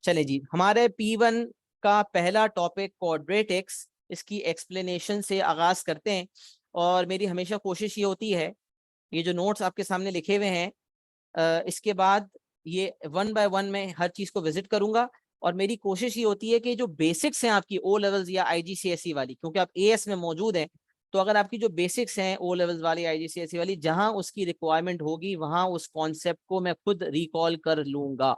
चले जी, हमारे P1 का पहला टॉपिक क्वाड्रेटिक्स, इसकी एक्सप्लेनेशन से आगाज करते हैं। और मेरी हमेशा कोशिश ये होती है, ये जो नोट्स आपके सामने लिखे हुए हैं, इसके बाद ये वन बाय वन में हर चीज को विजिट करूंगा। और मेरी कोशिश ये होती है कि जो बेसिक्स हैं आपकी ओ लेवल्स या IGCSE वाली, क्योंकि आप AS में मौजूद हैं, तो अगर आपकी जो बेसिक्स हैं ओ लेवल्स वाली IGCSE वाली, जहां उसकी रिक्वायरमेंट होगी वहां उस कॉन्सेप्ट को मैं खुद रिकॉल कर लूंगा।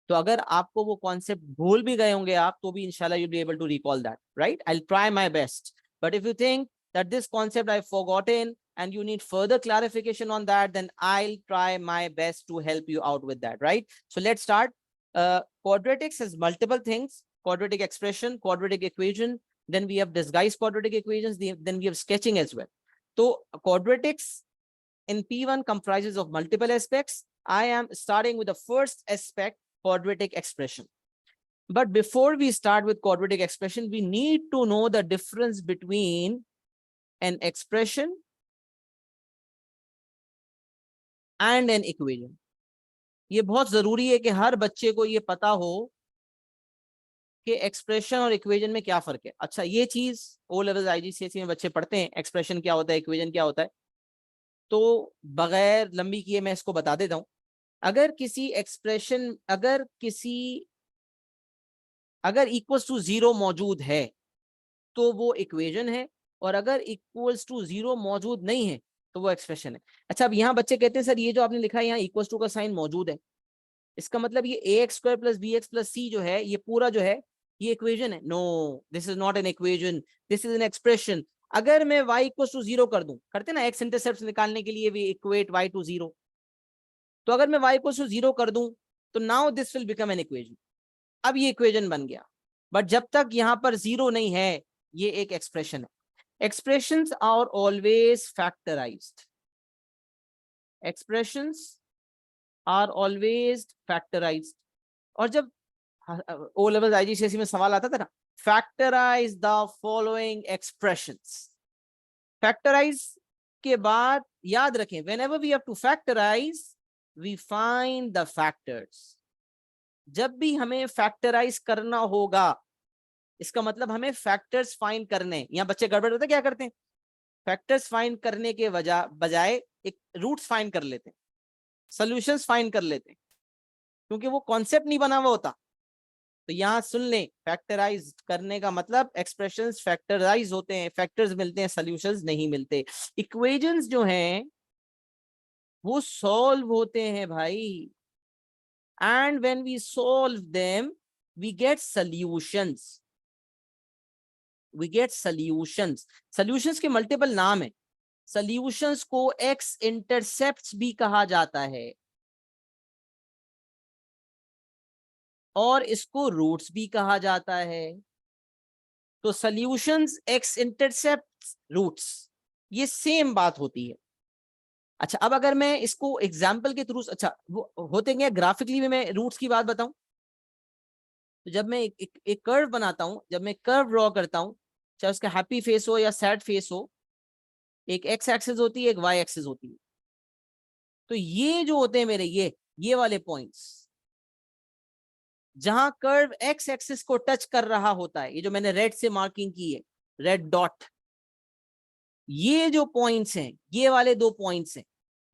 तो अगर आपको वो कॉन्सेप्ट भूल भी गए होंगे आप, तो भी इंशाल्लाह you be able to recall that, right? I will try my best, but if you think that this concept I've forgotten and you need further clarification on that, then I'll try my best to help you out with that, right? So let's start. Quadratics has multiple things: quadratic expression, quadratic equation, then we have disguised quadratic equations, then we have sketching as well. So quadratics in P1 comprises of multiple aspects. I am starting with the first aspect, quadratic expression. But before we start with quadratic expression, we need to know the difference between an expression and an equation. ये बहुत जरूरी है कि हर बच्चे को ये पता हो कि एक्सप्रेशन और इक्वेशन में क्या फर्क है। अच्छा, ये चीज ओ लेवल IGCSE में बच्चे पढ़ते हैं, एक्सप्रेशन क्या होता है, इक्वेशन क्या होता है। तो बगैर लंबी किए मैं इसको बता देता हूं। अगर किसी एक्सप्रेशन, अगर इक्वल्स टू जीरो मौजूद है तो वो इक्वेशन है, और अगर इक्वल्स टू जीरो मौजूद नहीं है तो वो एक्सप्रेशन है। अच्छा, अब यहाँ बच्चे कहते हैं सर ये जो आपने लिखा है यहाँ इक्वल्स टू का साइन मौजूद है, इसका मतलब ये AX² + BX + C जो है, ये पूरा जो है ये इक्वेशन है। No, this is not an equation, this is an expression. अगर मैं y = 0 कर दूं, करते ना एक्स इंटरसेप्ट निकालने के लिए भी इक्वेट y to 0, तो अगर मैं y = 0 कर दूं तो now this will become an equation. अब ये इक्वेशन बन गया, बट जब तक यहाँ पर 0 नहीं है ये एक एक्सप्रेशन है। Expressions are always factorised, expressions are always factorised. और जब ओ लेवल IGCSE में सवाल आता था ना, factorise the following expressions, factorise के बाद याद रखें, whenever we have to factorise we find the factors. जब भी हमें फैक्टराइज करना होगा, इसका मतलब हमें फैक्टर्स फाइंड करने। यहाँ बच्चे गड़बड़ होते क्या करते हैं, फैक्टर्स फाइंड करने के बजाय एक रूट्स फाइंड कर लेते हैं, सॉल्यूशंस फाइंड कर लेते हैं, क्योंकि वो कॉन्सेप्ट नहीं बना हुआ होता। तो यहाँ सुन लें, फैक्टराइज करने का मतलब एक्सप्रेशंस फैक्टराइज होते हैं, फैक्टर्स मिलते हैं, सॉल्यूशंस नहीं मिलते। इक्वेशंस जो हैं वो सॉल्व होते हैं भाई, and when we solve them we get solutions, we get solutions. Solutions के मल्टीपल नाम है। सॉल्यूशंस को एक्स इंटरसेप्ट्स भी कहा जाता है, और इसको रूट्स भी कहा जाता है। तो सॉल्यूशंस, एक्स इंटरसेप्ट्स, रूट्स, ये सेम बात होती है। अच्छा, अब अगर मैं इसको एग्जाम्पल के थ्रू, अच्छा वो होते हैं ग्राफिकली में, मैं रूट्स की बात बताऊं, तो जब मैं एक कर्व बनाता हूं, जब मैं कर्व ड्रॉ करता हूं, चाहे उसका हैप्पी फेस हो या सैड फेस हो, एक एक्स एक्सिस होती है, एक वाई एक्सिस होती है। तो ये जो होते हैं मेरे, ये वाले पॉइंट्स जहां कर्व एक्स एक्सिस को टच कर रहा होता है, ये जो मैंने रेड से मार्किंग की है, रेड डॉट, ये जो पॉइंट्स हैं, ये वाले 2 पॉइंट्स हैं,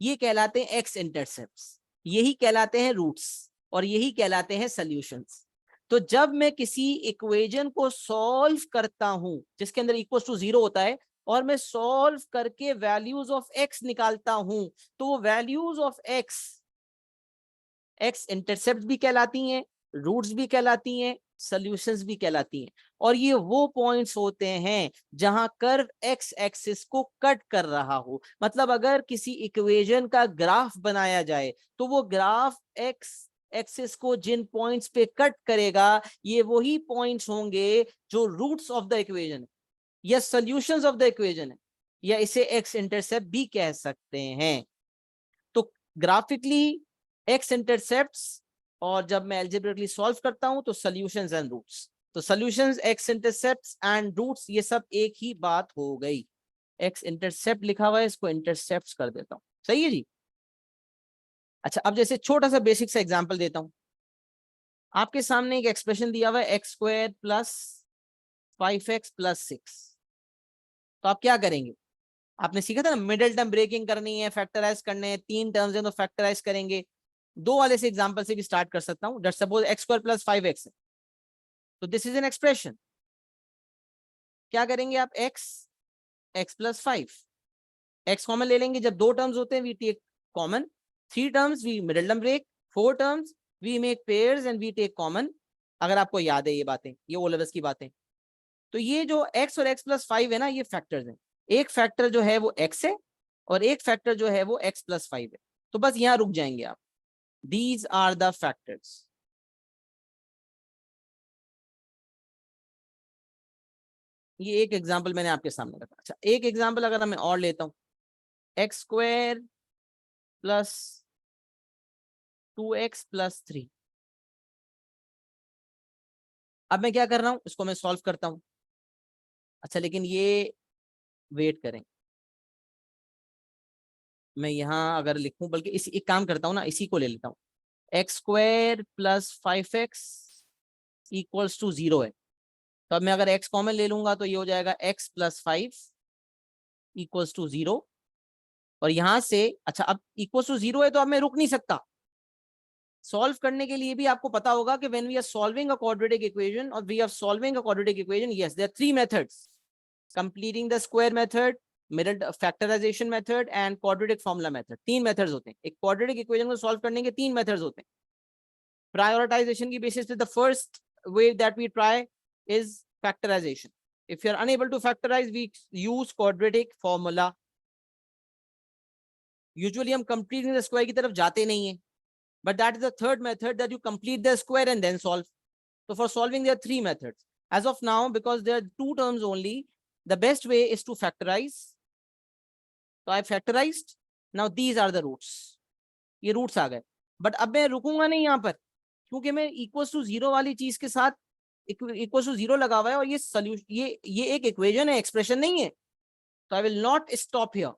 ये कहलाते हैं एक्स इंटरसेप्ट्स, यही कहलाते हैं रूट्स, और यही कहलाते हैं सॉल्यूशंस। तो जब मैं किसी इक्वेशन को सॉल्व करता हूं जिसके अंदर इक्वल टू 0 होता है, और मैं सॉल्व करके वैल्यूज ऑफ एक्स निकालता हूं, तो वो वैल्यूज ऑफ एक्स इंटरसेप्ट भी कहलाती हैं, रूट्स भी कहलाती हैं, सॉल्यूशंस भी कहलाती हैं। और ये वो पॉइंट्स होते हैं जहां कर्व एक्स एक्सिस को कट कर रहा हो। मतलब अगर किसी इक्वेशन का ग्राफ बनाया जाए, तो वो ग्राफ एक्स एक्सिस को जिन पॉइंट्स पे कट करेगा, ये वही पॉइंट्स होंगे जो रूट्स ऑफ द इक्वेशन है, या सॉल्यूशंस ऑफ द इक्वेशन है, या इसे एक्स इंटरसेप्ट भी कह सकते हैं। तो ग्राफिकली एक्स इंटरसेप्ट्स, और जब मैं एल्जेब्रिकली सॉल्व करता हूं तो सॉल्यूशंस एंड रूट्स। तो solutions, x intercepts and roots, ये सब एक ही बात हो गई। एक्स इंटरसेप्ट लिखा हुआ है, इसको इंटरसेप्ट्स कर देता हूं, सही है जी। अच्छा, अब जैसे छोटा सा बेसिक सा एग्जांपल देता हूं। आपके सामने एक एक्सप्रेशन दिया हुआ है x square plus 5x plus 6। तो आप क्या करेंगे? आपने सीखा था ना, मिडिल टर्म ब्रेकिंग करनी है, फैक्टराइज करने हैं, 3 टर्म्स हैं तो फैक्टराइज करेंगे। दो वाले से एग्जांपल से भी स्टार्ट कर सकता हूं। Let's suppose x square plus 5x है, तो दिस इज एन एक्सप्रेशन। क्या करेंगे आप? x प्लस 5, x कॉमन ले लेंगे। जब दो टर्म्स होते हैं we take common, 3 terms we middle term break, 4 terms we make pairs and we take common. अगर आपको याद है ये बातें, ये ओ लेवल्स की बातें। तो ये जो x और x प्लस 5 है ना, ये फैक्टर्स हैं। एक फैक्टर जो है वो x है और एक फैक्टर जो है वो x प्लस 5 है। तो बस यहां रुक जाएंगे आप। These are the factors. ये एक एग्जाम्पल मैंने आपके सामने रखा। अच्छा, एक एग्जाम्पल अगर मैं और लेता हूं, x square plus 2x plus 3। अब मैं क्या कर रहा हूं, इसको मैं सॉल्व करता हूं। अच्छा, लेकिन ये वेट करें, मैं यहां अगर लिखूं, बल्कि इस एक काम करता हूं ना, इसी को ले लेता हूं। X square plus 5x equals to 0 है। तो अब मैं अगर x कॉमन ले लूंगा तो ये हो जाएगा x प्लस 5 इक्वल्स टू 0। और यहां से अच्छा, अब इक्वल्स टू 0 है तो अब मैं रुक नहीं सकता। सॉल्व करने के लिए भी आपको पता होगा कि when we are solving a quadratic equation और we are solving a quadratic equation, yes there are 3 methods: completing the square method, middle factorization method and quadratic formula method. 3 methods होते हैं एक क्वाड्रेटिक इक्वेशन को solve करने के। 3 methods होते हैं। Prioritisation की बेसिस पे the first way that we try is factorization. If you are unable to factorize, we use quadratic formula. Usually हम completing the square की तरफ जाते नहीं हैं, but that is the third method, that you complete the square and then solve. So for solving there are 3 methods as of now, because there are 2 terms only. The best way is to factorize. So I factorized. Now these are the roots. ये roots आ गए। but अब मैं रुकूंगा नहीं यहाँ पर, क्योंकि मैं इक्वल टू 0 वाली चीज के साथ इक्वल टू 0 लगा हुआ है, और ये सोल्यूशन, ये एक इक्वेशन है, एक्सप्रेशन नहीं है। तो I will not stop here,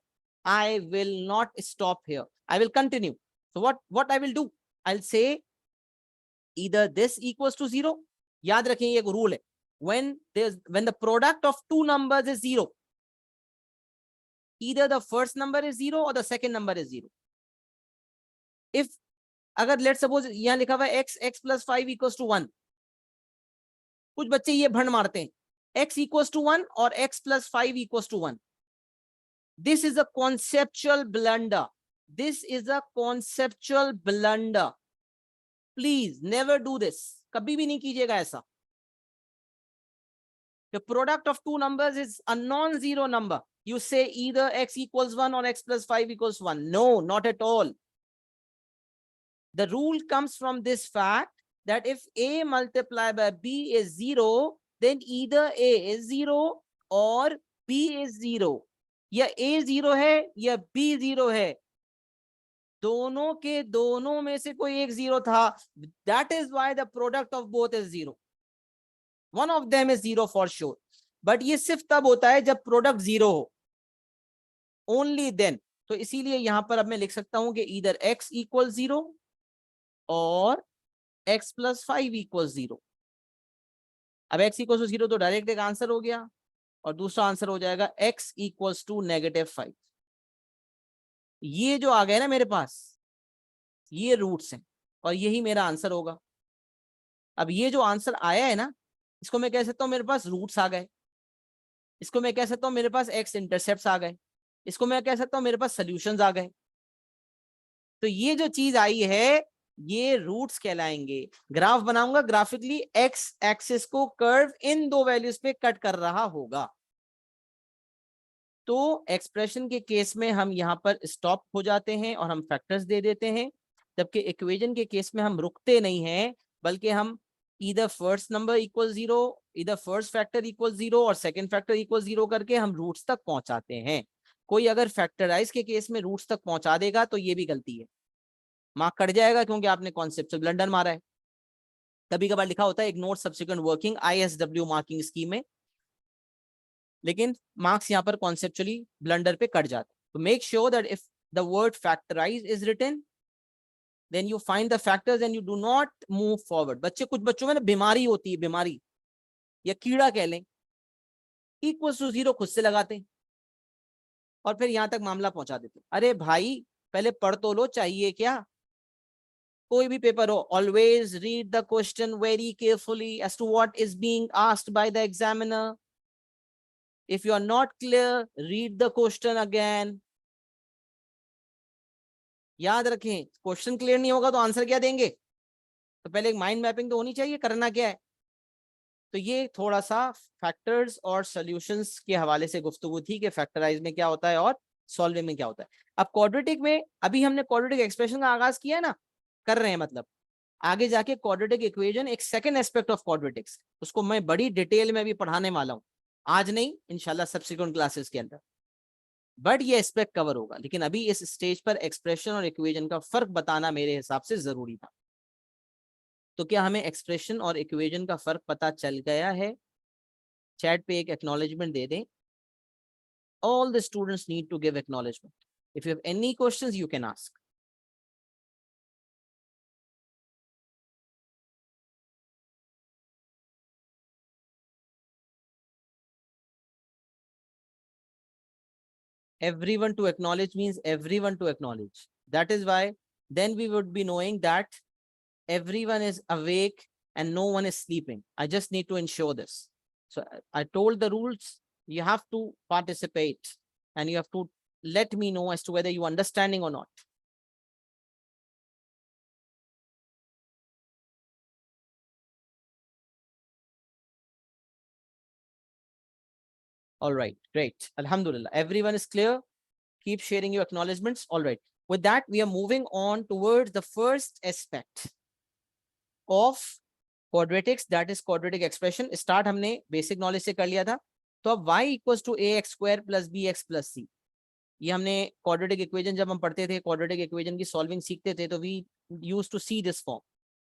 I will not stop here, I will continue. So what I will do, I will say either this equals to 0। याद रखें ये एक रूल है, when the product of two numbers is 0, either the first number is 0 or the second number is 0। if अगर let suppose यहां लिखा हुआ है x प्लस 5 इक्वल्स टू 1, कुछ बच्चे ये भंड मारते हैं x इक्वल्स टू 1 और x प्लस 5 equals to 1। This is a conceptual blunder, this is a conceptual blunder. Please never do this, कभी भी नहीं कीजिएगा ऐसा। The product of two numbers is a non-zero number. You say either x equals 1 or x plus 5 equals 1. No, not at all. The rule comes from this fact that if a multiplied by b is 0, then either a is 0 or b is 0. या a 0 है या b 0 है, दोनों के दोनों में से कोई एक 0 था। That is why the product of both is 0. One of them is 0 for sure. But ये सिर्फ तब होता है जब प्रोडक्ट 0 हो, ओनली देन। तो इसीलिए यहां पर अब मैं लिख सकता हूं कि इधर x इक्वल 0 और x प्लस 5 इक्वल 0। अब x इक्वल टू 0 तो डायरेक्ट एक आंसर हो गया, और दूसरा आंसर हो जाएगा x इक्वल्स टू -5। ये जो आ गया ना मेरे पास, ये रूट्स हैं और यही मेरा आंसर होगा। अब ये जो आंसर आया है ना, इसको मैं कह सकता हूं मेरे पास रूट्स आ गए, इसको मैं कह सकता हूं मेरे पास x इंटरसेप्ट्स आ गए, इसको मैं कह सकता हूं मेरे पास सॉल्यूशंस आ गए। तो ये जो चीज आई है ये रूट्स कहलाएंगे। ग्राफ बनाऊंगा, ग्राफिकली एक्स एक्सिस को कर्व इन दो वैल्यूज पे कट कर रहा होगा। तो एक्सप्रेशन के केस में हम यहां पर स्टॉप हो जाते हैं और हम फैक्टर्स दे देते हैं, जबकि इक्वेशन के केस में हम रुकते नहीं हैं, बल्कि हम इधर फर्स्ट नंबर इक्वल 0, इधर फर्स्ट फैक्टर इक्वल 0 और सेकंड फैक्टर इक्वल 0 करके हम रूट्स तक पहुंचाते हैं। कोई अगर फैक्टराइज के केस में रूट्स तक पहुंचा देगा तो ये भी गलती है, मार्क कट जाएगा, क्योंकि आपने कॉन्सेप्चुअल ब्लंडर मारा है। कभी कभार लिखा होता है ignore subsequent working ISW marking scheme में, लेकिन मार्क्स यहाँ पर कॉन्सेप्चुअली ब्लंडर पे कट जाते हैं। तो make sure that if the word factorise is written, then you find the factors and you do not move forward. कुछ बच्चों में ना बीमारी होती है, बीमारी या कीड़ा कह लें, इक्वल्स टू 0 खुद से लगाते हैं और फिर यहां तक मामला पहुंचा देते हैं। अरे भाई पहले पढ़ तो लो, चाहिए क्या? कोई भी पेपर हो, always read the question very carefully as to what is being asked by the examiner. If you are not clear, read the question again. याद रखें, क्वेश्चन क्लियर नहीं होगा तो आंसर क्या देंगे? तो पहले एक माइंड मैपिंग तो होनी चाहिए, करना क्या है. तो ये थोड़ा सा फैक्टर्स और सॉल्यूशंस के हवाले से गुफ्तगू थी कि फैक्टराइज में क्या होता है और सॉल्विंग में क्या होता है. अब क्वाड्रेटिक में अभी हमने क्वाड्रेटिक एक्सप्रेशन का आगाज किया है ना, कर रहे हैं, मतलब आगे जाके क्वाड्रेटिक इक्वेशन एक सेकंड एस्पेक्ट ऑफ क्वाड्रेटिक्स, उसको मैं बड़ी डिटेल में भी पढ़ाने वाला हूँ, आज नहीं, इंशाल्लाह सब्सिक्वेंट क्लासेस के अंदर, बट ये एस्पेक्ट कवर होगा. लेकिन अभी इस स्टेज पर एक्सप्रेशन और इक्वेशन का फर्क बताना मेरे हिसाब से जरूरी था. तो क्या हमें एक्सप्रेशन और इक्वेशन का फर्क पता चल गया है? चैट पे एक एक्नॉलेजमेंट दे दें. All the students need to give acknowledgement. If you have any questions, you can ask. Everyone to acknowledge means everyone to acknowledge. That is why then we would be knowing that everyone is awake and no one is sleeping. I just need to ensure this. So I told the rules, you have to participate and you have to let me know as to whether you are understanding or not. All right, great. Alhamdulillah. Everyone is clear. Keep sharing your acknowledgements. All right. With that, we are moving on towards the first aspect of quadratics, that is quadratic expression. Start हमने basic knowledge से कर लिया था. तो अब y equals to ax square plus bx plus c. ये हमने quadratic equation जब हम पढ़ते थे, quadratic equation की solving सीखते थे, तो we used to see this form.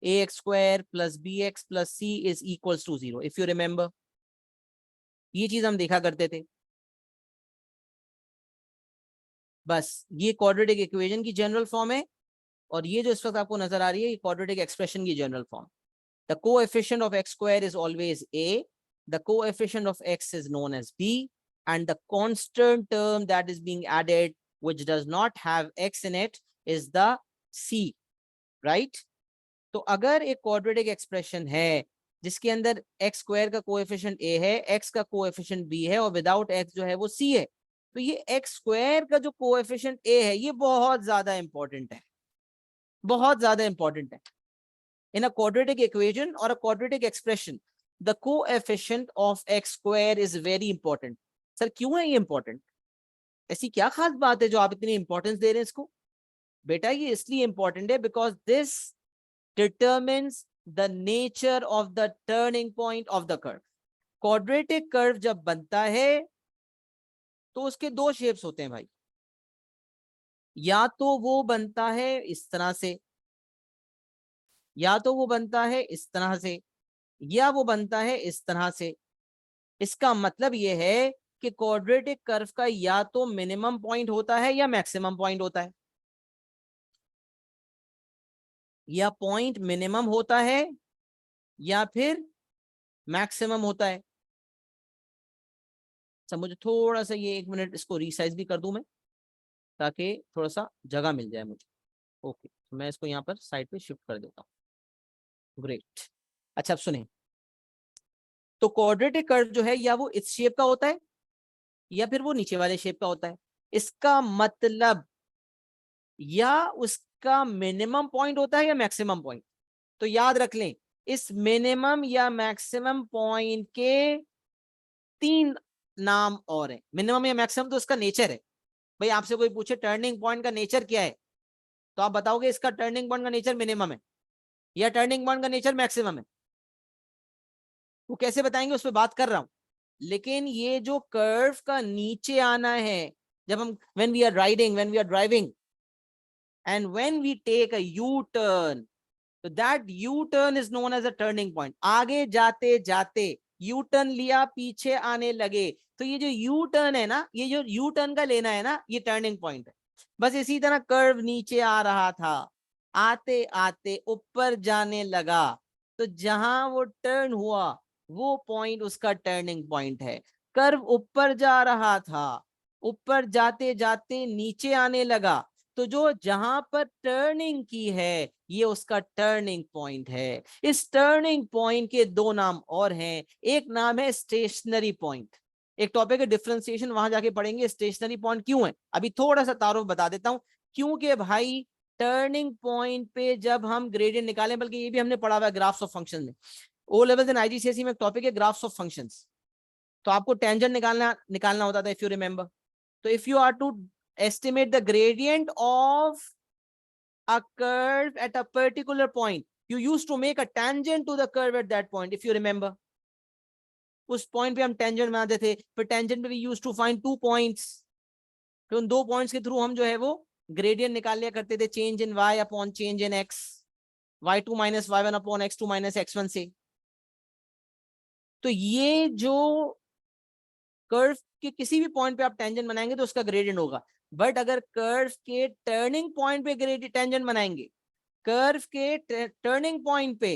ax square plus bx plus c is equals to 0. If you remember, ये चीज हम देखा करते थे. बस ये क्वाड्रेटिक इक्वेशन की जनरल फॉर्म है और ये जो इस वक्त आपको नजर आ रही है ये क्वाड्रेटिक एक्सप्रेशन की general form. The coefficient of x square is always a, the coefficient of x is known as b, and the constant term that is being added which does not have x in it is the c, right? तो अगर एक quadratic expression है जिसके अंदर x square का coefficient a है, x का coefficient b है और विदाउट x जो है वो c है, तो ये x स्क्वायर का जो कोएफिशिएंट a है ये बहुत ज्यादा इंपॉर्टेंट है, बहुत ज्यादा इंपॉर्टेंट है. In a quadratic equation or a quadratic expression, the coefficient of x square is very important. Sir क्यों है ये इंपॉर्टेंट? ऐसी क्या खास बात है जो आप इतनी इंपॉर्टेंस दे रहे हैं इसको? बेटा ये इसलिए इंपॉर्टेंट है because this determines the nature of the turning point of the curve. Quadratic curve जब बनता है तो उसके दो शेप्स होते हैं भाई. या तो वो बनता है इस तरह से, या तो वो बनता है इस तरह से, या वो बनता है इस तरह से. इसका मतलब ये है कि क्वाड्रेटिक कर्व का या तो मिनिमम पॉइंट होता है या मैक्सिमम पॉइंट होता है, या पॉइंट मिनिमम होता है या फिर मैक्सिमम होता है. सब मुझे थोड़ा सा ये 1 मिनट इसको रीसाइज भी कर दूं मैं ताकि थोड़ा सा जगह मिल जाए मुझे. ओके, तो मैं इसको यहाँ पर साइड पे शिफ्ट कर देता हूँ. ग्रेट. अच्छा अब सुने, तो क्वाड्रेटिक कर्व जो है या वो इस शेप का होता है या फिर वो नीचे वाले शेप का होता है. इसका मतलब या उसका मिनिमम पॉइंट होता है या मैक्सिमम पॉइंट. तो याद रख लें इस मिनिमम या मैक्सिमम पॉइंट के 3 नाम और हैं. मिनिमम या मैक्सिमम तो उसका नेचर है. भाई आपसे कोई पूछे टर्निंग पॉइंट का नेचर क्या है, तो आप बताओगे इसका टर्निंग पॉइंट का नेचर मिनिमम है या टर्निंग पॉइंट का नेचर मैक्सिमम है. वो कैसे बताएंगे, उस पर बात कर रहा हूं. लेकिन ये जो कर्व का नीचे आना है, जब हम when we are riding, when we are driving and when we take a U turn, तो that U turn is known as a turning point. आगे जाते जाते यू टर्न लिया, पीछे आने लगे, तो ये जो यू टर्न है ना, ये जो यू टर्न का लेना है ना, ये टर्निंग पॉइंट है. बस इसी तरह कर्व नीचे आ रहा था, आते आते ऊपर जाने लगा, तो जहां वो टर्न हुआ वो पॉइंट उसका टर्निंग पॉइंट है। कर्व ऊपर जा रहा था, ऊपर जाते जाते नीचे आने लगा, तो जो जहां पर टर्निंग की है ये उसका टर्निंग पॉइंट है। इस टर्निंग पॉइंट के दो नाम और हैं, एक नाम है स्टेशनरी पॉइंट। एक टॉपिक है डिफरेंशिएशन, वहां जाके पढ़ेंगे स्टेशनरी पॉइंट क्यों है। अभी थोड़ा सा तारुफ बता देता हूं, क्योंकि भाई टर्निंग पॉइंट पे जब हम ग्रेडियंट निकालें, बल्कि ये भी हमने पढ़ा हुआ है ग्राफ्स ऑफ फंक्शन में, ओ लेवल एंड आईजीसीएसई में एक टॉपिक है ग्राफ्स ऑफ फंक्शंस। तो आपको टेंजेंट निकालना निकालना होता था इफ यू रिमेंबर। तो if you are to estimate the gradient of a curve at a particular point, you used to make a tangent to the curve at that point, if you remember. उस point पे हम tangent बनाते थे, फिर tangent पे we used to find 2 points, फिर उन 2 points के थ्रू हम जो है वो ग्रेडियंट निकाल लिया करते थे, change in y upon change in x, y2 minus y1 upon x2 minus x1 से। तो ये जो कर्व के किसी भी पॉइंट पे आप टेंजेंट बनाएंगे तो उसका ग्रेडियंट होगा। बट अगर कर्व के टर्निंग पॉइंट पे ग्रेडियंट टेंजेंट बनाएंगे, कर्व के टर्निंग पॉइंट पे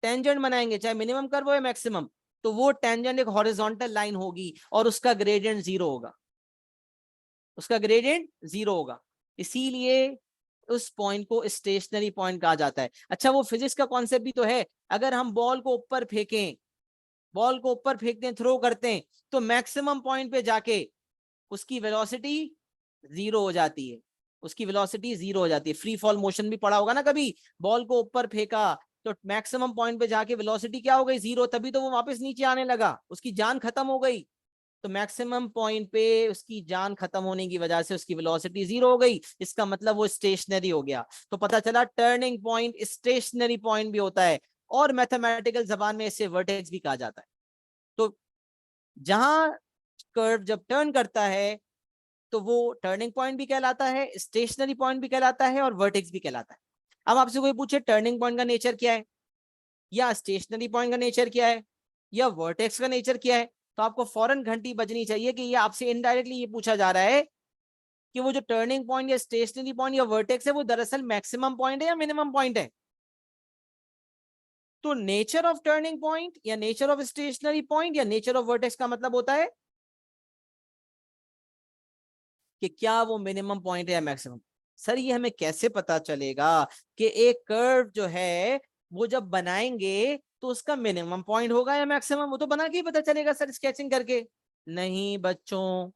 टेंजेंट बनाएंगे, चाहे मिनिमम कर्व हो या मैक्सिमम, तो वो टेंजेंट एक हॉरिजॉन्टल लाइन होगी और उसका ग्रेडियंट 0 होगा, उसका ग्रेडियंट 0 होगा। इसीलिए उस पॉइंट को स्टेशनरी पॉइंट कहा जाता है। अच्छा, वो फिजिक्स का कॉन्सेप्ट भी तो है, अगर हम बॉल को ऊपर फेंकें, बॉल को ऊपर फेंकते हैं, थ्रो करते हैं, तो मैक्सिमम पॉइंट पे जाके उसकी वेलोसिटी 0 हो जाती है, उसकी वेलोसिटी 0 हो जाती है। फ्री फॉल मोशन भी पढ़ा होगा ना कभी, बॉल को ऊपर फेंका तो मैक्सिमम पॉइंट पे जाके वेलोसिटी क्या हो गई, 0, तभी तो वो वापस नीचे आने लगा, उसकी जान खत्म हो गई। तो मैक्सिमम पॉइंट पे उसकी जान खत्म होने की वजह से उसकी वेलोसिटी 0 हो गई, इसका मतलब वो स्टेशनरी हो गया। तो पता चला टर्निंग पॉइंट स्टेशनरी पॉइंट भी होता है, और मैथमेटिकल जबान में इसे वर्टेक्स भी कहा जाता है। तो जहां कर्व जब टर्न करता है तो वो टर्निंग पॉइंट भी कहलाता है, स्टेशनरी पॉइंट भी कहलाता है, और वर्टेक्स भी कहलाता है। अब आपसे कोई पूछे टर्निंग पॉइंट का नेचर क्या है, या स्टेशनरी पॉइंट का नेचर क्या है, या वर्टेक्स का नेचर क्या है, तो आपको फौरन घंटी बजनी चाहिए कि ये आपसे इनडायरेक्टली ये पूछा जा रहा है कि वो जो टर्निंग पॉइंट या स्टेशनरी पॉइंट या वर्टेक्स है वो दरअसल मैक्सिमम पॉइंट है या मिनिमम पॉइंट है। तो नेचर ऑफ टर्निंग पॉइंट या नेचर ऑफ स्टेशनरी पॉइंट या नेचर ऑफ वर्टेक्स का मतलब होता है कि क्या वो मिनिमम पॉइंट है या मैक्सिमम। सर ये हमें कैसे पता चलेगा कि एक कर्व जो है वो जब बनाएंगे तो उसका मिनिमम पॉइंट होगा या मैक्सिमम, वो तो बना के ही पता चलेगा सर, स्केचिंग करके। नहीं बच्चों,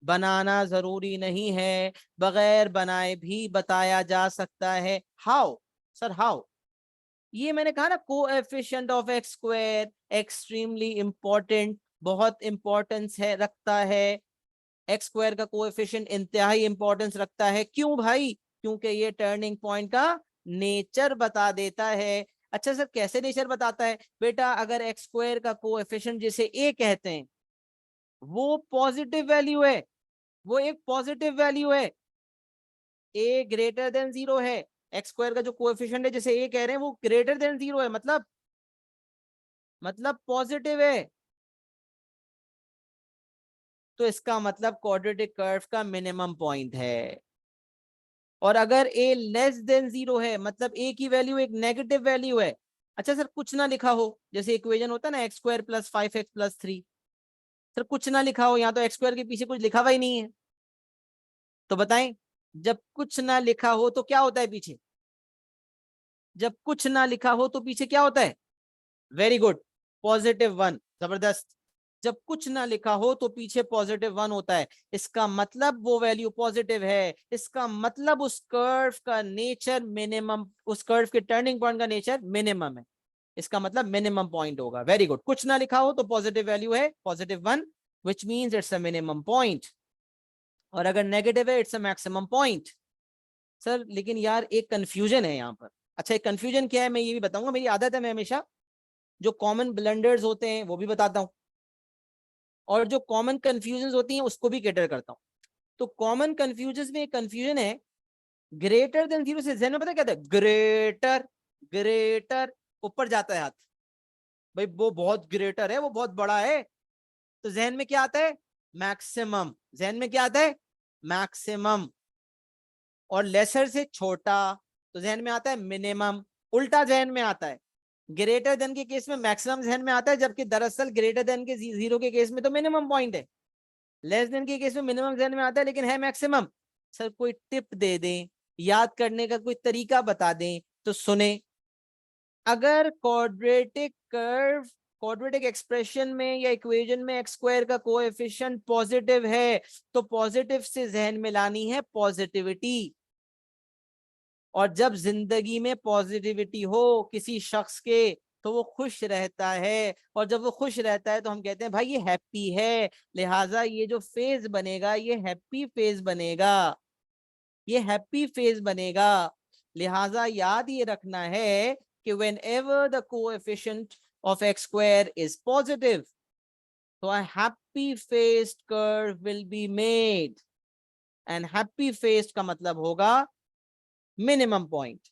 बनाना जरूरी नहीं है, बगैर बनाए भी बताया जा सकता है। How sir, how? ये मैंने कहा ना, coefficient of x square extremely important, बहुत इंपॉर्टेंस है, रखता है। एक्स स्क्वायर का कोएफिशिएंट इंतहाई इंपॉर्टेंस रखता है। क्यों भाई? क्योंकि ये टर्निंग पॉइंट का नेचर बता देता है। अच्छा सर, कैसे नेचर बताता है? बेटा, अगर एक्स स्क्वायर का कोएफिशिएंट जिसे ए कहते हैं वो पॉजिटिव वैल्यू है, वो एक पॉजिटिव वैल्यू है, ए ग्रेटर देन 0 है, एक्स स्क्वायर का जो कोएफिशिएंट है जिसे ए कह रहे हैं वो ग्रेटर देन 0 है, मतलब पॉजिटिव है, तो इसका मतलब क्वाड्रेटिक कर्व का मिनिमम पॉइंट है। और अगर ए लेस देन 0 है, मतलब ए की वैल्यू एक नेगेटिव वैल्यू है। अच्छा सर, कुछ ना लिखा हो, जैसे इक्वेशन होता है ना x square plus 5x plus 3, sir कुछ ना लिखा हो, यहाँ तो एक्स स्क्वायर के पीछे कुछ लिखा हुआ ही नहीं है, तो बताएं, जब कुछ ना लिखा हो तो क्या होता है पीछे? जब कुछ ना लिखा हो तो पीछे क्या होता है? वेरी गुड, +1, जबरदस्त। जब कुछ ना लिखा हो तो पीछे +1 होता है, इसका मतलब वो वैल्यू पॉजिटिव है, इसका मतलब उस कर्व का नेचर मिनिमम, उस कर्व के टर्निंग पॉइंट का नेचर मिनिमम है, इसका मतलब मिनिमम पॉइंट होगा। वेरी गुड, कुछ ना लिखा हो तो पॉजिटिव वैल्यू है, +1, which means it's a minimum point, और अगर नेगेटिव है it's a maximum point. Sir लेकिन यार एक कंफ्यूजन है यहाँ पर। अच्छा, एक कंफ्यूजन क्या है मैं ये भी बताऊंगा, मेरी आदत है मैं हमेशा जो कॉमन ब्लंडर्स होते हैं वो भी बताता हूँ, और जो कॉमन कंफ्यूजन होती हैं उसको भी कैटर करता हूँ। तो कॉमन कंफ्यूजन में एक कंफ्यूजन है, ग्रेटर देन 0 से जहन में पता क्या था? ग्रेटर, ग्रेटर, ऊपर जाता है हाथ, भाई वो बहुत ग्रेटर है, वो बहुत बड़ा है, तो जहन में क्या आता है? मैक्सिमम। जहन में क्या आता है? मैक्सिमम। और लेसर से छोटा, तो जहन में आता है मिनिमम, उल्टा जहन में आता है ग्रेटर देन के केस में मैक्सिमम जहन में आता है, जबकि दरअसल ग्रेटर देन के जीरो के केस में तो मिनिमम पॉइंट है, लेस देन के केस में मिनिमम जहन में आता है लेकिन है मैक्सिमम। सर कोई टिप दे दें, याद करने का कोई तरीका बता दें तो सुने। अगर क्वाड्रेटिक एक्सप्रेशन में या इक्वेशन में एक्स स्क्वायर का कोएफिशिएंट पॉजिटिव है तो पॉजिटिव से जहन में लानी है पॉजिटिविटी। और जब जिंदगी में पॉजिटिविटी हो किसी शख्स के तो वो खुश रहता है, और जब वो खुश रहता है तो हम कहते हैं भाई ये हैप्पी है, लिहाजा ये जो फेज बनेगा ये हैप्पी फेज बनेगा, ये हैप्पी फेज बनेगा। लिहाजा याद ये रखना है कि whenever the coefficient of x square is positive, so a happy faced curve will be made, and happy faced का मतलब होगा minimum point.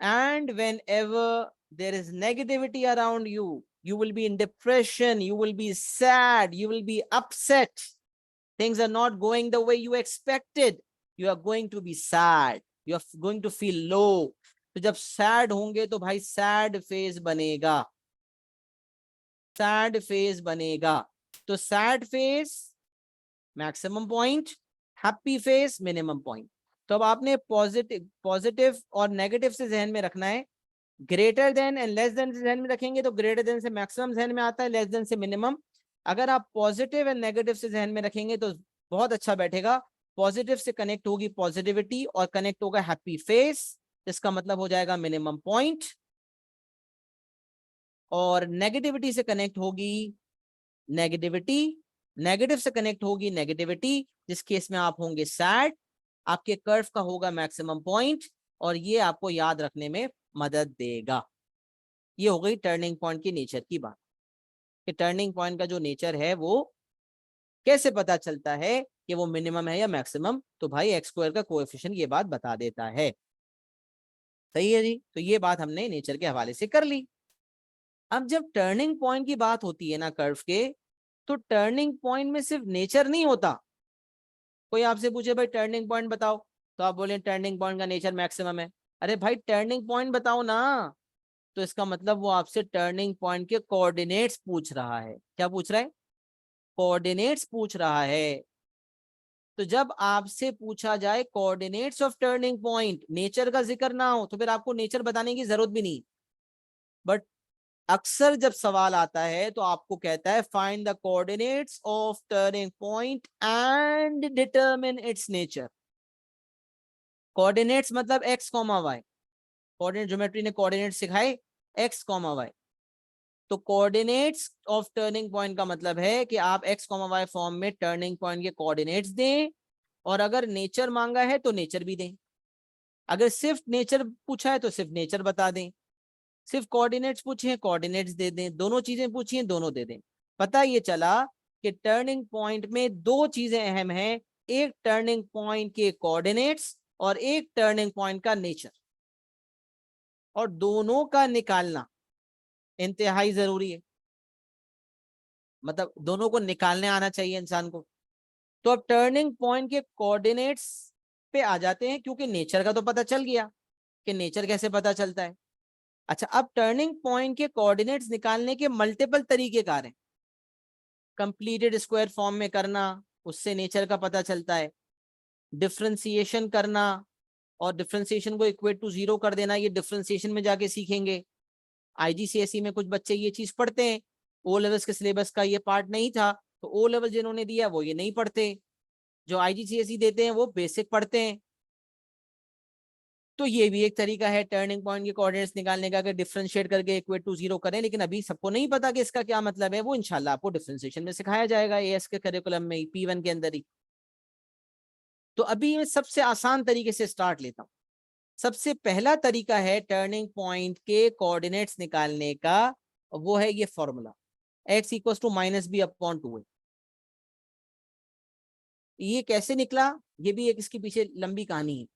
And whenever there is negativity around you, you will be in depression, you will be sad, you will be upset, things are not going the way you expected, you are going to be sad, you are going to feel low. तो जब sad होंगे तो भाई sad phase बनेगा, sad phase बनेगा। तो sad phase maximum point, happy phase minimum point. तो अब आपने पॉजिटिव और नेगेटिव से जहन में रखना है, greater than and less than से जहन में रखेंगे तो ग्रेटर देन से मैक्सिमम जहन में आता है, लेस देन से मिनिमम। अगर आप पॉजिटिव एंड नेगेटिव से जहन में रखेंगे तो बहुत अच्छा बैठेगा। पॉजिटिव से कनेक्ट होगी पॉजिटिविटी और कनेक्ट होगा हैप्पी फेस, इसका मतलब हो जाएगा मिनिमम पॉइंट। और नेगेटिविटी से कनेक्ट होगी नेगेटिविटी, नेगेटिव से कनेक्ट होगी नेगेटिविटी, जिस केस में आप होंगे सैड, आपके कर्व का होगा मैक्सिमम पॉइंट, और ये आपको याद रखने में मदद देगा। ये हो गई टर्निंग पॉइंट की नेचर की बात, कि टर्निंग पॉइंट का जो नेचर है वो कैसे पता चलता है कि वो मिनिमम है या मैक्सिमम। तो भाई एक्स स्क्वायर का कोएफिशिएंट ये बात बता देता है। सही है जी, तो ये बात हमने नेचर के हवाले से कर ली। अब जब टर्निंग पॉइंट की बात होती है ना कर्व के, तो टर्निंग पॉइंट में सिर्फ नेचर नहीं होता। कोई आपसे पूछे भाई टर्निंग पॉइंट बताओ, तो आप बोले टर्निंग पॉइंट का नेचर मैक्सिमम है। अरे भाई टर्निंग पॉइंट बताओ ना, तो इसका मतलब वो आपसे टर्निंग पॉइंट के कोऑर्डिनेट्स पूछ रहा है। क्या पूछ रहा है? कोऑर्डिनेट्स पूछ रहा है। तो जब आपसे पूछा जाए coordinates of turning point, nature का जिक्र ना हो, तो फिर आपको नेचर बताने की जरूरत भी नहीं। बट अक्सर जब सवाल आता है तो आपको कहता है find the coordinates of turning point and determine its nature. Coordinates मतलब X comma Y, coordinate geometry ने कोऑर्डिनेट सिखाए एक्स कॉमा वाई। तो कोऑर्डिनेट्स ऑफ टर्निंग पॉइंट का मतलब है कि आप एक्स कॉमा वाई फॉर्म में टर्निंग पॉइंट के कोऑर्डिनेट्स दें, और अगर नेचर मांगा है तो नेचर भी दें। अगर सिर्फ नेचर पूछा है तो सिर्फ नेचर बता दें, सिर्फ कोऑर्डिनेट्स पूछे हैं कोऑर्डिनेट्स दे दें, दोनों चीजें पूछी हैं दोनों दे दें। पता ये चला कि टर्निंग पॉइंट में दो चीजें अहम हैं, एक टर्निंग पॉइंट के कोऑर्डिनेट्स और एक टर्निंग पॉइंट का नेचर, और दोनों का निकालना इंतहाई जरूरी है। मतलब दोनों को निकालने आना चाहिए इंसान को। तो अब टर्निंग पॉइंट के कोऑर्डिनेट्स पे आ जाते हैं, क्योंकि नेचर का तो पता चल गया कि नेचर कैसे पता चलता है। अच्छा, अब टर्निंग पॉइंट के कोऑर्डिनेट्स निकालने के मल्टीपल तरीकेकार हैं। कंप्लीटेड स्क्वायर फॉर्म में करना, उससे नेचर का पता चलता है। डिफरेंशिएशन करना और डिफरेंशिएशन को इक्वेट टू जीरो कर देना, ये डिफरेंशिएशन में जाके सीखेंगे। आईजीसीएसई में कुछ बच्चे ये चीज पढ़ते हैं, ओ लेवल्स के सिलेबस का ये पार्ट नहीं था, तो ओ लेवल जिन्होंने दिया वो ये नहीं पढ़ते, जो आईजीसीएसई देते हैं वो बेसिक पढ़ते हैं। तो ये भी एक तरीका है टर्निंग पॉइंट के कोऑर्डिनेट्स निकालने का, अगर डिफरेंशिएट करके इक्वेट टू जीरो करें। लेकिन अभी सबको नहीं पता कि इसका क्या मतलब है, वो इंशाल्लाह आपको डिफरेंशिएशन में सिखाया जाएगा एएस के करिकुलम में ही, P1 के अंदर ही। तो अभी मैं सबसे आसान तरीके से स्टार्ट लेता हूँ। सबसे पहला तरीका है टर्निंग पॉइंट के कोऑर्डिनेट्स निकालने का, वो है ये formula x equal to minus b upon 2a। ये कैसे निकला, ये भी एक इसके पीछे लंबी कहानी है।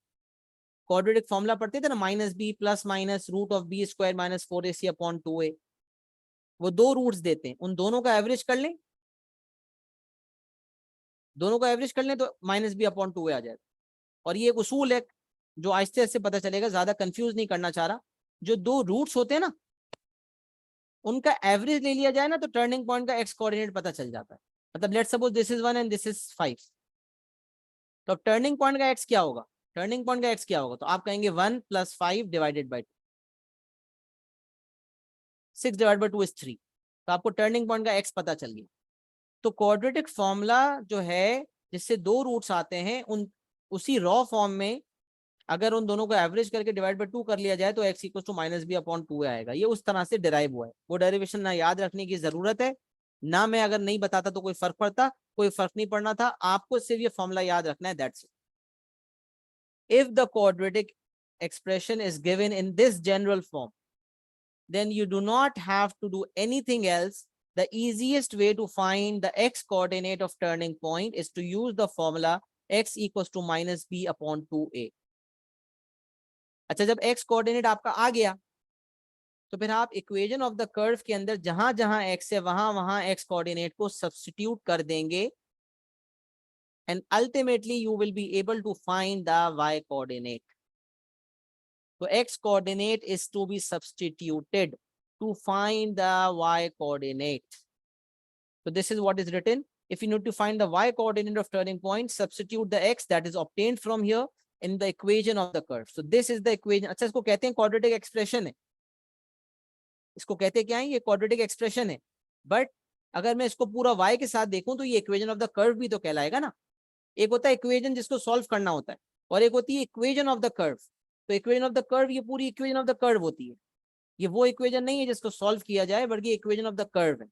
क्वाड्रेटिक फॉर्मूला पढ़ते थे ना, minus b plus minus root of b square minus 4ac upon 2a। वो दो रूट्स देते हैं, उन दोनों का एवरेज कर लें, दोनों का एवरेज कर लें तो माइनस बी अपॉन 2a आ जाएगा। और ये एक उसूल है, जो आहिस्ते आहिस्ते पता चलेगा, ज्यादा कंफ्यूज नहीं करना चाह रहा। जो दो रूट्स होते हैं ना, उनका एवरेज ले लिया जाए ना, तो टर्निंग पॉइंट का एक्स कोऑर्डिनेट पता चल जाता है। मतलब let's suppose this is 1 and this is 5, तो अब टर्निंग पॉइंट का एक्स क्या होगा? टर्निंग पॉइंट का एक्स क्या होगा? तो आप कहेंगे 1 + 5 divided by 6 divide by 2 is 3। तो आपको टर्निंग पॉइंट का एक्स पता चल गया। तो क्वाड्रेटिक फॉर्मूला जो है, जिससे दो रूट्स आते हैं, उन उसी रॉ फॉर्म में अगर उन दोनों को एवरेज करके डिवाइड बाई 2 कर लिया जाए तो x इक्वल टू -b/2 आएगा। ये उस तरह से डिराइव हुआ है। वो डेरिवेशन ना याद रखने की जरूरत है ना, मैं अगर नहीं बताता तो कोई फर्क पड़ता, कोई फर्क नहीं पड़ना था। आपको सिर्फ ये फॉर्मूला याद रखना है, that's it. If the quadratic expression is given in this general form, then you do not have to do anything else. The easiest way to find the x coordinate of turning point is to use the formula x equals to -b/2a. अच्छा, जब x coordinate आपका आ गया तो फिर आप equation of the curve के अंदर जहां जहां x है वहां वहां x कोऑर्डिनेट को सब्स्टिट्यूट कर देंगे, and ultimately you will be able to find the y coordinate. So x coordinate is to be substituted to find the y coordinate. So this is what is written. If you need to find the y coordinate of turning point, substitute the x that is obtained from here in the equation of the curve. So this is the equation. अच्छा, इसको कहते हैं quadratic expression है। इसको कहते क्या है? ये quadratic expression है। बट अगर मैं इसको पूरा y के साथ देखूं तो ये equation of the curve भी तो कहलाएगा ना। एक होता है इक्वेशन जिसको सॉल्व करना होता है, और एक होती है इक्वेशन ऑफ द कर्व। तो इक्वेशन ऑफ द कर्व, ये पूरी इक्वेशन ऑफ द कर्व होती है। ये वो इक्वेशन नहीं है जिसको सॉल्व किया जाए, बल्कि इक्वेशन ऑफ द कर्व है।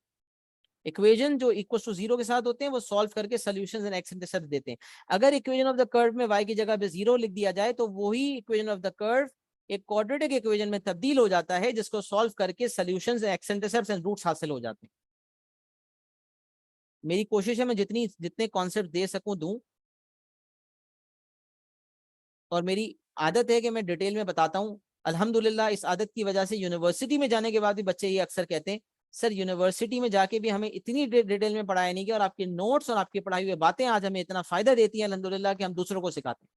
इक्वेशन जो इक्वल टू 0 के साथ होते हैं वो सॉल्व करके सॉल्यूशंस एंड एक्स इंटरसेप्ट देते हैं। अगर इक्वेशन ऑफ द कर्व में y की जगह पे 0 लिख दिया जाए तो वही इक्वेशन ऑफ द कर्व एक क्वाड्रेटिक इक्वेशन में तब्दील हो जाता है, जिसको सॉल्व करके solutions, x intercepts and roots हासिल हो जाते हैं। मेरी कोशिश है मैं जितने कॉन्सेप्ट दे सकूं दूं, और मेरी आदत है कि मैं डिटेल में बताता हूँ। अल्हम्दुलिल्लाह इस आदत की वजह से यूनिवर्सिटी में जाने के बाद भी बच्चे ये अक्सर कहते हैं, सर यूनिवर्सिटी में जाके भी हमें इतनी डिटेल में पढ़ाया नहीं गया, और आपके नोट्स और आपकी पढ़ाई हुई बातें आज हमें इतना फायदा देती हैं अल्हम्दुलिल्लाह कि हम दूसरों को सिखाते हैं।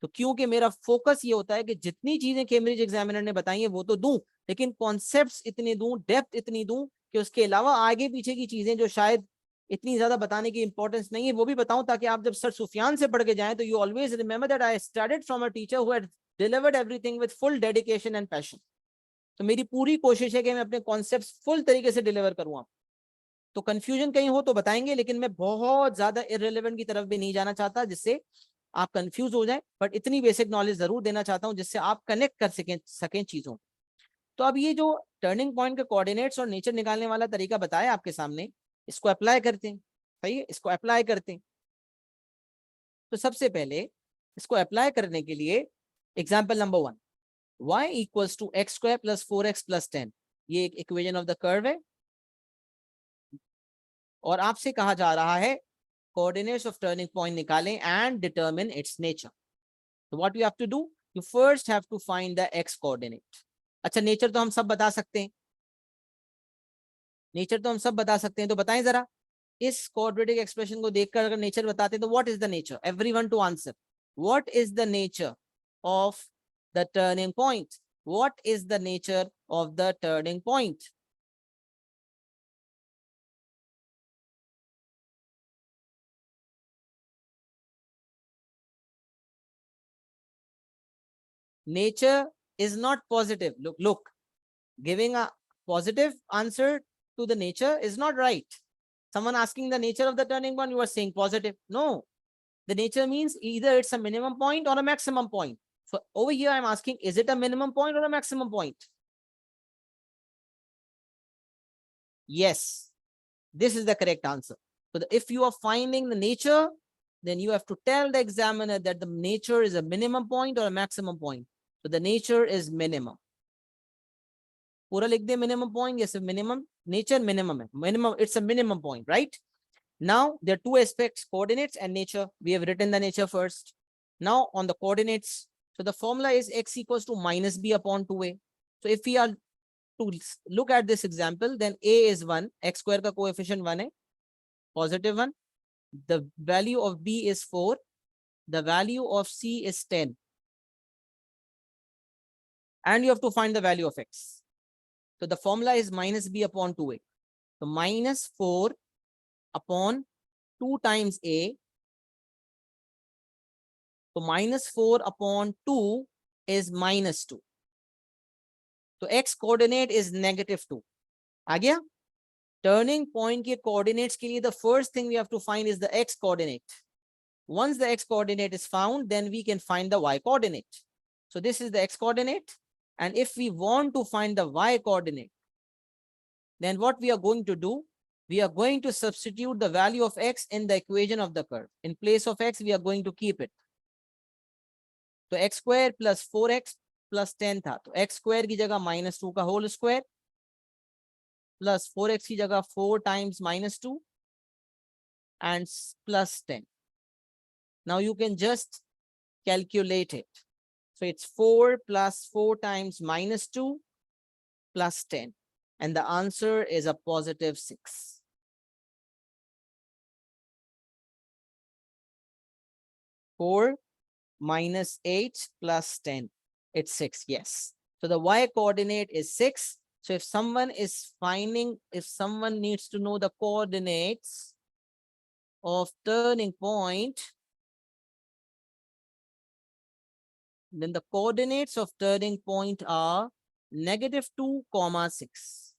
तो क्योंकि मेरा फोकस ये होता है कि जितनी चीजें कैम्ब्रिज एग्जामिनर ने बताई है वो तो दूं, लेकिन कॉन्सेप्ट्स इतने दूं, डेप्थ इतनी दूं कि उसके अलावा आगे पीछे की चीजें जो शायद इतनी ज्यादा बताने की इंपॉर्टेंस नहीं है वो भी बताऊं, ताकि आप जब सर सुफियान से पढ़ के जाएं तो you always remember that I studied from a teacher who had delivered everything with full dedication and passion. तो मेरी पूरी कोशिश है कि मैं अपने कॉन्सेप्ट्स फुल तरीके से डिलीवर करूं आप। तो कंफ्यूजन कहीं हो तो बताएंगे, लेकिन मैं बहुत ज्यादा इररिलेवेंट की तरफ भी नहीं जाना चाहता जिससे आप कंफ्यूज हो जाएं, बट इतनी बेसिक नॉलेज जरूर देना चाहता हूं जिससे आप कनेक्ट कर सकें चीजों। तो अब ये जो टर्निंग पॉइंट के कोऑर्डिनेट्स और नेचर निकालने वाला तरीका बताया आपके सामने, इसको अप्लाई करते हैं। सही है, इसको अप्लाई करते हैं। तो सबसे पहले इसको अप्लाई करने के लिए example number 1, y equals to x² + 4x + 10, ये एक इक्वेशन ऑफ द कर्व है, और आपसे कहा जा रहा है coordinates of turning point निकालें and determine its nature. So what you have to do, you first have to find the x coordinate. अच्छा, नेचर तो हम सब बता सकते हैं, नेचर तो हम सब बता सकते हैं, तो बताएं जरा इस क्वाड्रेटिक एक्सप्रेशन को देखकर अगर नेचर बताते हैं तो what is the nature? Everyone to answer, what is the nature of the turning point? What is the nature of the turning point? Nature is not positive. Look, giving a positive answer to the nature is not right. Someone asking the nature of the turning point, you are saying positive. No, the nature means either it's a minimum point or a maximum point. So over here, I'm asking, is it a minimum point or a maximum point? Yes, this is the correct answer. So if you are finding the nature, then you have to tell the examiner that the nature is a minimum point or a maximum point. So the nature is minimum. पूरा लिख दे minimum point, yes, minimum, nature minimum है, minimum, it's a minimum point, right? Now there are two aspects, coordinates and nature. We have written the nature first. Now on the coordinates, so the formula is x equals to -b/2a. So if we are to look at this example, then a is 1, x² का coefficient 1 है, positive 1. The value of b is 4. The value of c is 10. and you have to find the value of x. So the formula is minus b upon 2a. So minus 4 upon 2 times a. So minus 4 upon 2 is minus 2. So x coordinate is negative 2. आ गया? Turning point के coordinates के लिए the first thing we have to find is the x coordinate. Once the x coordinate is found, then we can find the y coordinate. So this is the x coordinate. And if we want to find the y coordinate, then what we are going to do, we are going to substitute the value of x in the equation of the curve. In place of x, we are going to keep it. So x square plus 4x plus 10 था. तो x square की जगह minus 2 का whole square plus 4x की जगह 4 times minus 2 and plus 10. Now you can just calculate it. So it's 4 plus 4 times minus 2 plus 10. And the answer is a positive 6. Four minus 8 plus 10. It's 6. Yes. So the y coordinate is 6. So if someone needs to know the coordinates of turning point, then the coordinates of turning point are negative 2, 6.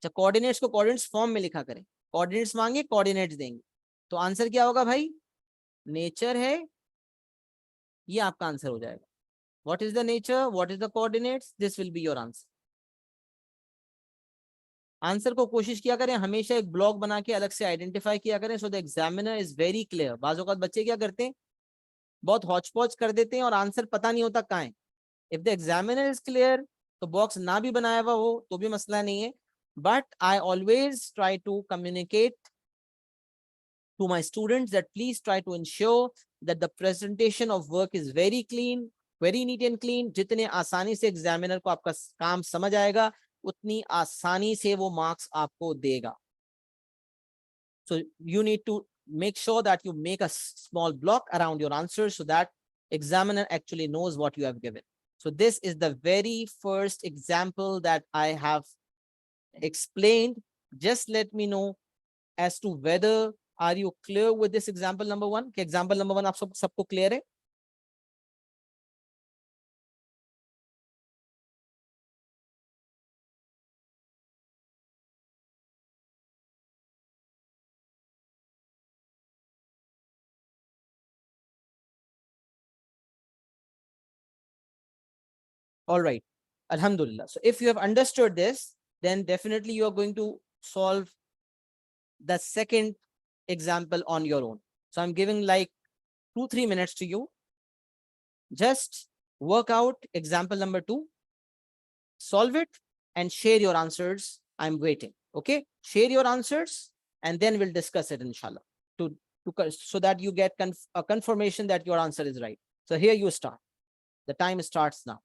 अच्छा, coordinates को coordinates form में लिखा करें. Coordinates मांगे, coordinates देंगे. तो answer क्या होगा भाई? नेचर है, ये आपका आंसर हो जाएगा. What is the nature, what is the coordinates, this will be your answer. Answer को कोशिश किया करें हमेशा एक ब्लॉक बना के अलग से आइडेंटिफाई किया करें, so the examiner is very clear. बाज़ औक़ात बच्चे क्या करते हैं, बहुत हौच पौच कर देते हैं और आंसर पता नहीं होता कहाँ है. If the examiner is clear, तो बॉक्स ना भी बनाया हुआ हो तो भी मसला नहीं है. But I always try to communicate to my students that please try to ensure that the presentation of work is very clean, very neat and clean. जितने आसानी से एग्जामिनर को आपका काम समझ आएगा, उतनी आसानी से वो मार्क्स आपको देगा. So you need to make sure that you make a small block around your answers so that examiner actually knows what you have given. So this is the very first example that I have explained. Just let me know as to whether are you clear with this example number 1? कि example number 1 आप सबको clear है? All right. Alhamdulillah. So if you have understood this, then definitely you are going to solve the second example on your own. So I'm giving like 2-3 minutes to you. Just work out example number 2, solve it and share your answers. I'm waiting. Okay. Share your answers and then we'll discuss it inshallah so that you get a confirmation that your answer is right. So here you start. The time starts now.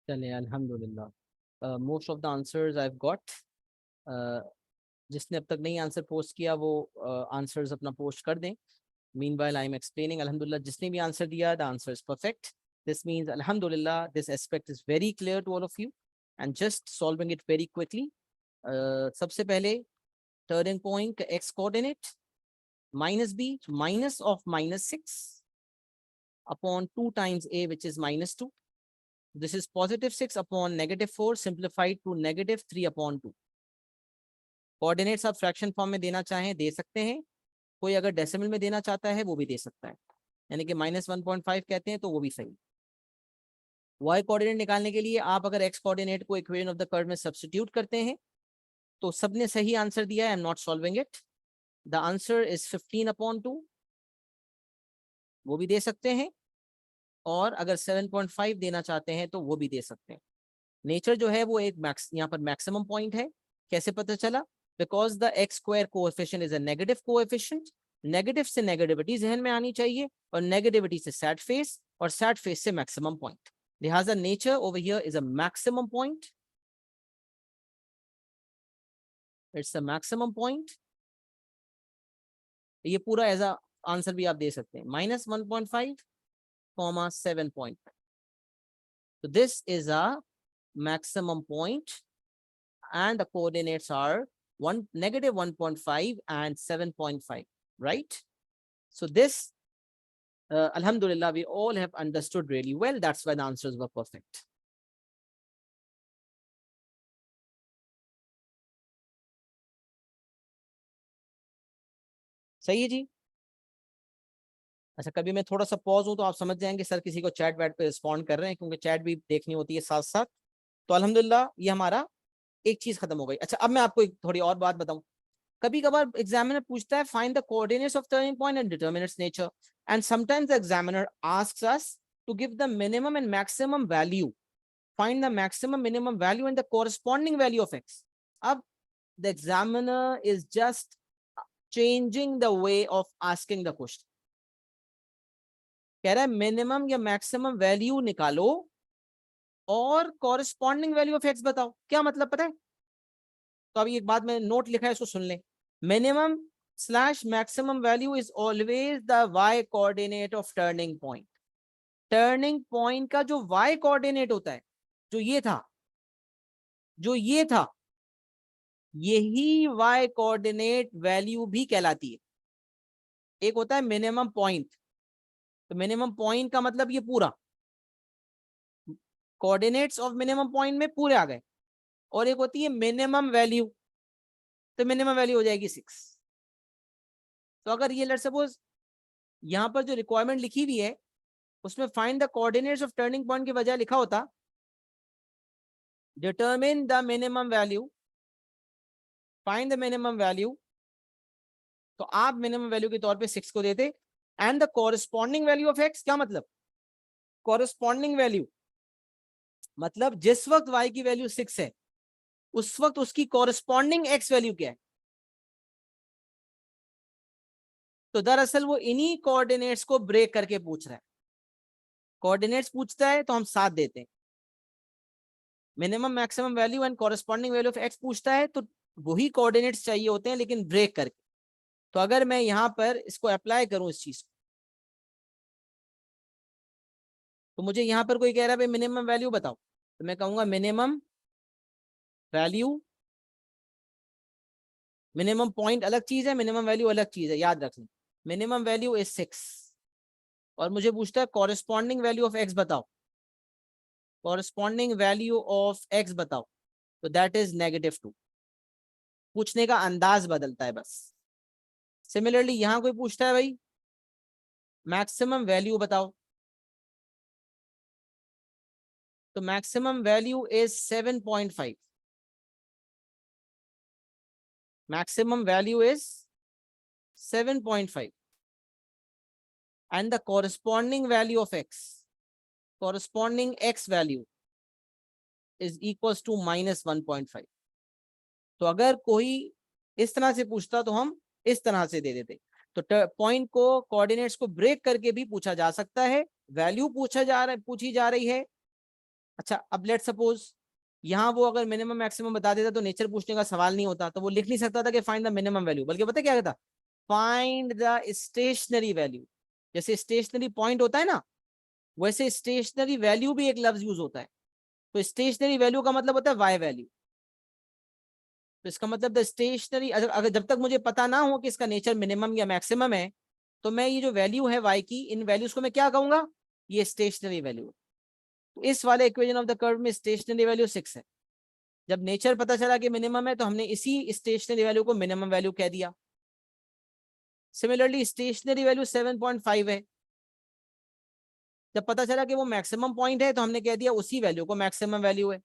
चले अल्हम्दुलिल्लाह, most of the answers I have got. जिसने अब तक नहीं answer post किया वो answers अपना post कर दें। Meanwhile, I am explaining. Alhamdulillah, जिसने भी आंसर दिया, the answer is perfect. This means, Alhamdulillah, this aspect is very clear to all of you. And just solving it very quickly. सबसे पहले turning point x coordinate minus b minus of -6 upon 2 times a, which is -2. This is +6 upon -4 simplified to -3 upon 2. Coordinates आप fraction form में देना चाहें दे सकते हैं, कोई अगर डेसिमल में देना चाहता है वो भी दे सकता है, यानी कि -1.5 कहते हैं तो वो भी सही। y कोऑर्डिनेट निकालने के लिए आप अगर x कोऑर्डिनेट को इक्वेशन ऑफ द कर्व में सब्स्टिट्यूट करते हैं तो सबने सही आंसर दिया है। I am not solving it. The answer is 15/2, वो भी दे सकते हैं, और अगर 7.5 देना चाहते हैं तो वो भी दे सकते हैं। नेचर जो है वो एक यहाँ पर मैक्सिमम पॉइंट है। कैसे पता चला? Because the x square coefficient is a negative coefficient. Negative से नेगेटिविटी जहन में आनी चाहिए, और नेगेटिविटी से सैड फेस, और सैड फेस से मैक्सिमम पॉइंट। लिहाजा nature over here is a maximum point. It's a maximum point. ये पूरा एज अ आंसर भी आप दे सकते हैं, -1.5, 7.5. So this is a maximum point, and the coordinates are -1.5 and 7.5, right? So this, Alhamdulillah, we all have understood really well. That's why the answers were perfect. सही है जी। अच्छा, कभी मैं थोड़ा सा पॉज हूं तो आप समझ जाएंगे सर किसी को चैट वैट पे रिस्पॉन्ड कर रहे हैं, क्योंकि चैट भी देखनी होती है साथ साथ। तो अल्हम्दुलिल्लाह ये हमारा एक चीज खत्म हो गई। अच्छा, अब मैं आपको एक थोड़ी और बात बताऊं। कभी कभार एग्जामिनर पूछता है find the coordinates of turning point and determine its nature, and sometimes the examiner asks us to give the minimum and maximum value, find the maximum minimum value and the corresponding value of X. अब the examiner is just changing the way of asking the question. कह रहा है minimum या maximum value निकालो और corresponding value of x बताओ। क्या मतलब पता है? तो अभी एक बात में नोट लिखा है, इसको सुन लें। Minimum slash maximum value is always the y coordinate of turning point. Turning point का जो वाई कोऑर्डिनेट होता है, जो ये था, जो ये था, यही वाई कोऑर्डिनेट वैल्यू भी कहलाती है। एक होता है मिनिमम पॉइंट, तो मिनिमम पॉइंट का मतलब ये पूरा कोऑर्डिनेट्स ऑफ मिनिमम पॉइंट में पूरे आ गए, और एक होती है मिनिमम वैल्यू, तो मिनिमम वैल्यू हो जाएगी 6। तो अगर ये लेट्स सपोज यहां पर जो रिक्वायरमेंट लिखी हुई है उसमें find the coordinates of turning point के बजाय लिखा होता determine the minimum value, find the minimum value, तो आप मिनिमम वैल्यू के तौर पे 6 को देते, and the corresponding value of x. क्या मतलब? कॉरेस्पॉन्डिंग वैल्यू मतलब जिस वक्त y की वैल्यू 6 है उस वक्त उसकी कॉरेस्पॉन्डिंग x वैल्यू क्या है। तो दरअसल वो इन्हीं कोऑर्डिनेट्स को ब्रेक करके पूछ रहा है। कोऑर्डिनेट्स पूछता है तो हम 7 देते हैं, minimum maximum value and corresponding value of x पूछता है तो वही कोऑर्डिनेट्स चाहिए होते हैं, लेकिन ब्रेक करके। तो अगर मैं यहां पर इसको अप्लाई करूं इस चीज को, तो मुझे यहां पर कोई कह रहा है भाई मिनिमम वैल्यू बताओ, तो मैं कहूंगा मिनिमम वैल्यू, मिनिमम पॉइंट अलग चीज है, मिनिमम वैल्यू अलग चीज है, याद रख लें। मिनिमम वैल्यू इज 6, और मुझे पूछता है कॉरेस्पॉन्डिंग वैल्यू ऑफ एक्स बताओ, कॉरेस्पॉन्डिंग वैल्यू ऑफ एक्स बताओ, तो दैट इज -2। पूछने का अंदाज बदलता है बस। सिमिलरली यहां कोई पूछता है भाई मैक्सिमम वैल्यू बताओ, तो maximum value is 7.5, maximum value is 7.5, and the corresponding value of x, corresponding x value is equals to -1.5। तो अगर कोई इस तरह से पूछता तो हम इस तरह से दे देते। तो पॉइंट को, कोऑर्डिनेट्स को ब्रेक करके भी पूछा जा सकता है, वैल्यू पूछी जा रही है, अच्छा, अब लेट सपोज यहाँ वो अगर मिनिमम मैक्सिमम बता देता तो नेचर पूछने का सवाल नहीं होता, तो वो लिख नहीं सकता था कि फाइंड द मिनिमम वैल्यू, बल्कि पता क्या कहता, फाइंड द स्टेशनरी वैल्यू। जैसे स्टेशनरी पॉइंट होता है ना, वैसे स्टेशनरी वैल्यू भी एक लफ्ज यूज होता है। तो स्टेशनरी वैल्यू का मतलब होता है वाई वैल्यू। तो इसका मतलब द स्टेशनरी, अगर जब तक मुझे पता ना हो कि इसका नेचर मिनिमम या मैक्सिमम है, तो मैं ये जो वैल्यू है वाई की, इन वैल्यूज को मैं क्या कहूंगा, ये स्टेशनरी वैल्यू। तो इस वाले इक्वेशन ऑफ द कर्व में स्टेशनरी वैल्यू 6 है। जब नेचर पता चला कि मिनिमम है, तो हमने इसी स्टेशनरी वैल्यू को मिनिमम वैल्यू कह दिया। सिमिलरली स्टेशनरी वैल्यू 7.5 है। जब पता चला कि वो मैक्सिमम पॉइंट है, तो हमने कह दिया उसी वैल्यू को मैक्सिमम वैल्यू है।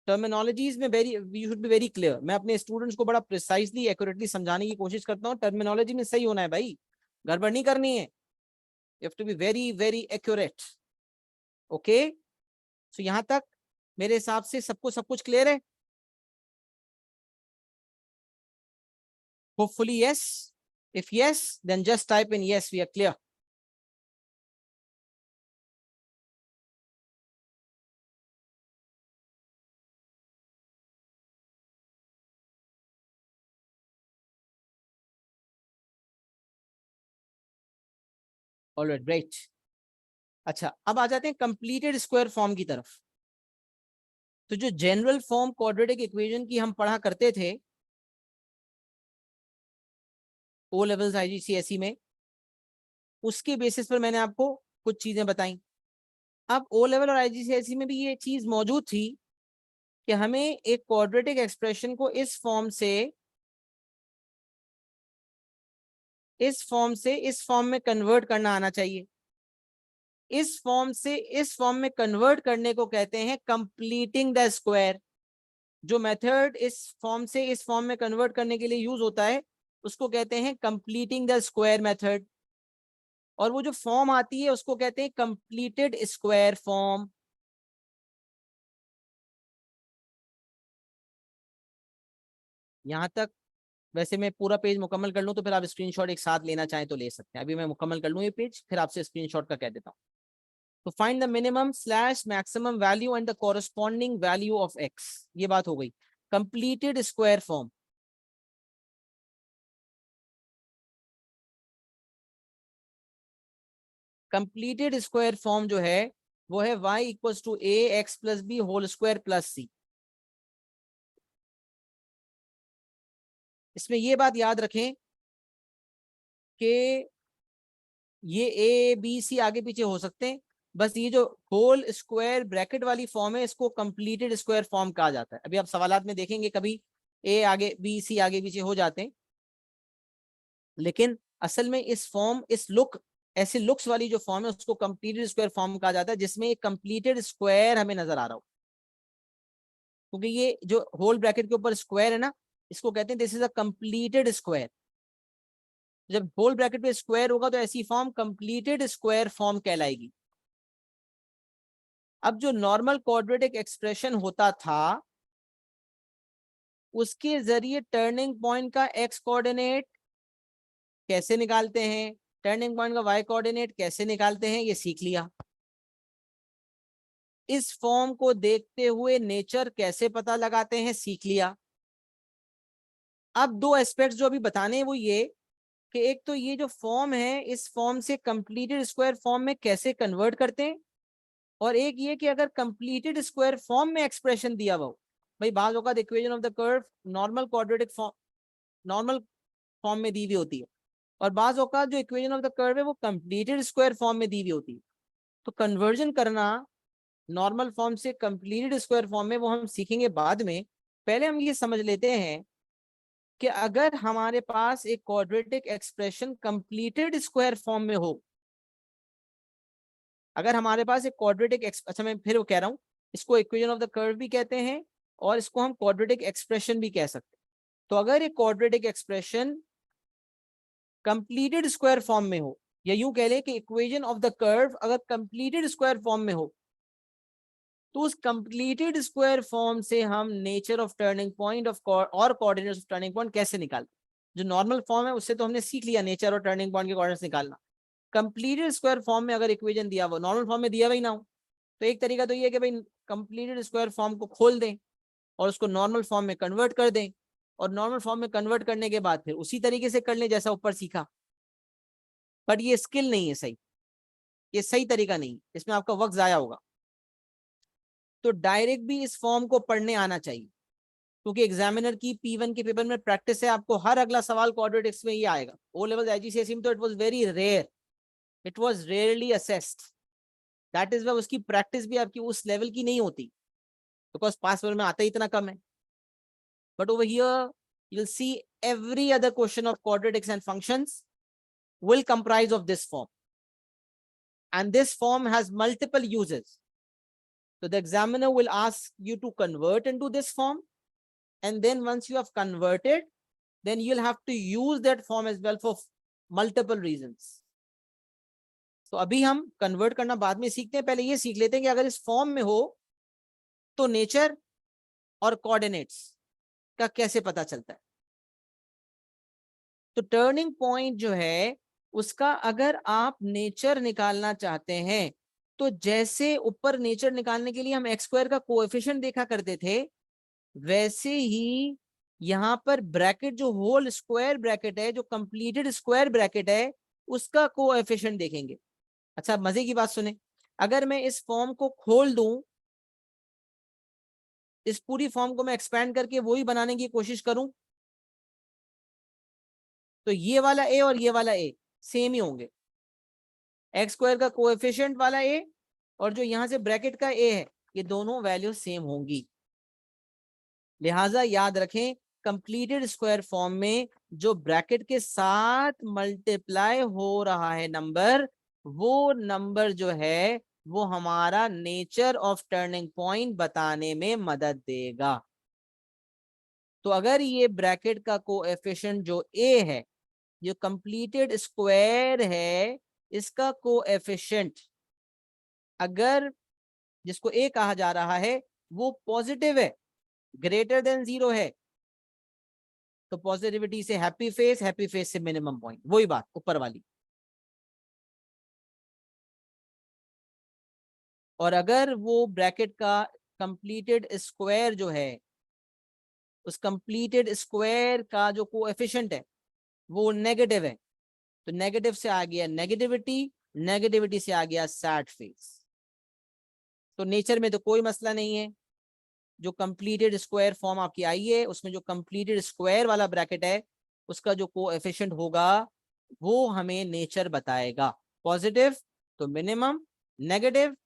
टर्मिनोलॉजीज में very, you should be very clear. मैं अपने स्टूडेंट्स को बड़ा प्रिसाइजली एक्यूरेटली समझाने की कोशिश करता हूँ। टर्मिनोलॉजी में सही होना है भाई, गड़बड़ नहीं करनी है। You have to be very very accurate. Okay, so यहां तक मेरे हिसाब से सबको सब कुछ क्लियर है। Hopefully yes. If yes, then just type in yes, we are clear. Alright, great. अच्छा, अब आ जाते हैं कंप्लीटेड स्क्वायर फॉर्म की तरफ। तो जो जनरल फॉर्म क्वाड्रेटिक इक्वेशन की हम पढ़ा करते थे ओ लेवल्स आईजीसीएसई में, उसके बेसिस पर मैंने आपको कुछ चीजें बताई। अब ओ लेवल और आईजीसीएसई में भी ये चीज मौजूद थी कि हमें एक क्वाड्रेटिक एक्सप्रेशन को इस फॉर्म में कन्वर्ट करना आना चाहिए। इस फॉर्म से इस फॉर्म में कन्वर्ट करने को कहते हैं कंप्लीटिंग द स्क्वायर। जो मेथड इस फॉर्म से इस फॉर्म में कन्वर्ट करने के लिए यूज होता है, उसको कहते हैं कंप्लीटिंग द स्क्वायर मेथड। और वो जो फॉर्म आती है उसको कहते हैं कंप्लीटेड स्क्वायर फॉर्म। यहां तक वैसे मैं पूरा पेज मुकम्मल कर लूं, तो फिर आप स्क्रीनशॉट एक साथ लेना चाहें तो ले सकते हैं। अभी मैं मुकम्मल कर लूं ये पेज, फिर आपसे स्क्रीनशॉट का कह देता हूं। तो find the minimum slash maximum value and the corresponding value of X. ये बात हो गई completed square form. Completed square form जो है वो है y equals to A X plus B whole square plus C. इसमें ये बात याद रखें कि ये ए बी सी आगे पीछे हो सकते हैं, बस ये जो होल स्क्वायर ब्रैकेट वाली फॉर्म है इसको कंप्लीटेड स्क्वायर फॉर्म कहा जाता है। अभी आप सवालात में देखेंगे कभी ए आगे बी सी आगे पीछे हो जाते हैं, लेकिन असल में इस फॉर्म, इस लुक, ऐसे लुक्स वाली जो फॉर्म है उसको कंप्लीटेड स्क्वायर फॉर्म कहा जाता है, जिसमें एक कंप्लीटेड स्क्वायर हमें नजर आ रहा हो। क्योंकि ये जो होल ब्रैकेट के ऊपर स्क्वायर है ना, इसको कहते हैं this is a completed square. जब होल ब्रैकेट पे स्क्वायर होगा तो ऐसी फॉर्म कंप्लीटेड स्क्वायर फॉर्म कहलाएगी। अब जो नॉर्मल क्वाड्रेटिक एक्सप्रेशन होता था, उसके जरिए टर्निंग पॉइंट का एक्स कोऑर्डिनेट कैसे निकालते हैं, टर्निंग पॉइंट का वाई कोऑर्डिनेट कैसे निकालते हैं, ये सीख लिया। इस फॉर्म को देखते हुए नेचर कैसे पता लगाते हैं, सीख लिया। अब दो एस्पेक्ट्स जो अभी बताने हैं वो ये कि एक तो ये जो फॉर्म है, इस फॉर्म से कंप्लीटेड स्क्वायर फॉर्म में कैसे कन्वर्ट करते हैं, और एक ये कि अगर कंप्लीटेड स्क्वायर फॉर्म में एक्सप्रेशन दिया हुआ हो, भाई बाज औकात equation of the curve normal quadratic form, normal form में दी हुई होती है, और बाज औकात जो इक्वेशन ऑफ द कर्व है वो कंप्लीटेड स्क्वायर फॉर्म में दी हुई होती है। तो कन्वर्जन करना नॉर्मल फॉर्म से कंप्लीटेड स्क्वायर फॉर्म में वो हम सीखेंगे बाद में। पहले हम ये समझ लेते हैं कि अगर हमारे पास एक quadratic expression completed square form में हो, अगर हमारे पास एक क्वाड्रेटिक अच्छा मैं फिर वो कह रहा हूँ, इसको इक्वेशन ऑफ द कर्व भी कहते हैं और इसको हम क्वाड्रेटिक एक्सप्रेशन भी कह सकते हैं। तो अगर एक quadratic expression completed square form में हो, या यूं कह लें कि इक्वेशन ऑफ द कर्व अगर कंप्लीटेड स्क्वायर फॉर्म में हो, तो उस कंप्लीटेड स्क्वायर फॉर्म से हम nature of turning point of और कोऑर्डिनेट्स ऑफ टर्निंग पॉइंट कैसे निकालते। जो नॉर्मल फॉर्म है उससे तो हमने सीख लिया नेचर और टर्निंग पॉइंट के कोऑर्डिनेट्स निकालना। कंप्लीटेड स्क्वायर फॉर्म में अगर इक्वेशन दिया हुआ, नॉर्मल फॉर्म में दिया हुआ ही ना हो, तो एक तरीका तो ये है कि भाई कंप्लीटेड स्क्वायर फॉर्म को खोल दें और उसको नॉर्मल फॉर्म में कन्वर्ट कर दें, और नॉर्मल फॉर्म में कन्वर्ट करने के बाद फिर उसी तरीके से कर लें जैसा ऊपर सीखा। बट ये स्किल नहीं है सही, ये सही तरीका नहीं, इसमें आपका वक्त जाया होगा। तो डायरेक्ट भी इस फॉर्म को पढ़ने आना चाहिए, क्योंकि एग्जामिनर की P1 के पेपर में प्रैक्टिस है, आपको हर अगला सवाल क्वाड्रेटिक्स में ये आएगा। ओ लेवल IGCSE में तो it was very rare, it was rarely assessed, that is why उसकी प्रैक्टिस भी आपकी उस लेवल की नहीं होती, बिकॉज पास लेवल में आता ही इतना कम है। But over here you'll see every other question of quadratics and functions will comprise of this form, and this form has multiple uses. So the examiner will ask you to convert into this form, and then once you have converted, then you'll have to use that form as well for multiple reasons. तो अभी हम convert करना बाद में सीखते हैं, पहले ये सीख लेते हैं कि अगर इस फॉर्म में हो तो नेचर और कोऑर्डिनेट्स का कैसे पता चलता है। तो टर्निंग पॉइंट जो है उसका अगर आप नेचर निकालना चाहते हैं, तो जैसे ऊपर नेचर निकालने के लिए हम एक्स स्क्वायर का कोएफिशिएंट देखा करते थे, वैसे ही यहाँ पर ब्रैकेट जो होल स्क्वायर ब्रैकेट है, जो कंप्लीटेड स्क्वायर ब्रैकेट है, उसका कोएफिशिएंट देखेंगे। अच्छा मजे की बात सुने, अगर मैं इस फॉर्म को खोल दूं, इस पूरी फॉर्म को मैं एक्सपैंड करके वही बनाने की कोशिश करूं, तो ये वाला ए और ये वाला ए सेम ही होंगे। एक्स स्क्वायर का कोएफिशिएंट वाला ए और जो यहां से ब्रैकेट का ए है, ये दोनों वैल्यू सेम होंगी। लिहाजा याद रखें, कंप्लीटेड स्क्वायर फॉर्म में जो ब्रैकेट के साथ मल्टीप्लाई हो रहा है नंबर, वो नंबर जो है वो हमारा नेचर ऑफ टर्निंग पॉइंट बताने में मदद देगा। तो अगर ये ब्रैकेट का कोएफिशिएंट जो ए है, जो कंप्लीटेड स्क्वायर है, इसका कोएफिशिएंट अगर जिसको ए कहा जा रहा है वो पॉजिटिव है, ग्रेटर देन 0 है, तो पॉजिटिविटी से हैप्पी फेस से मिनिमम पॉइंट, वही बात ऊपर वाली। और अगर वो ब्रैकेट का कंप्लीटेड स्क्वायर जो है, उस कंप्लीटेड स्क्वायर का जो कोएफिशिएंट है वो नेगेटिव है, तो नेगेटिव से आ गया नेगेटिविटी, नेगेटिविटी से आ गया सैड फेस। तो नेचर में तो कोई मसला नहीं है, जो कंप्लीटेड स्क्वायर फॉर्म आपकी आई है उसमें जो कंप्लीटेड स्क्वायर वाला ब्रैकेट है उसका जो कोएफिशिएंट होगा वो हमें नेचर बताएगा। पॉजिटिव तो मिनिमम, नेगेटिव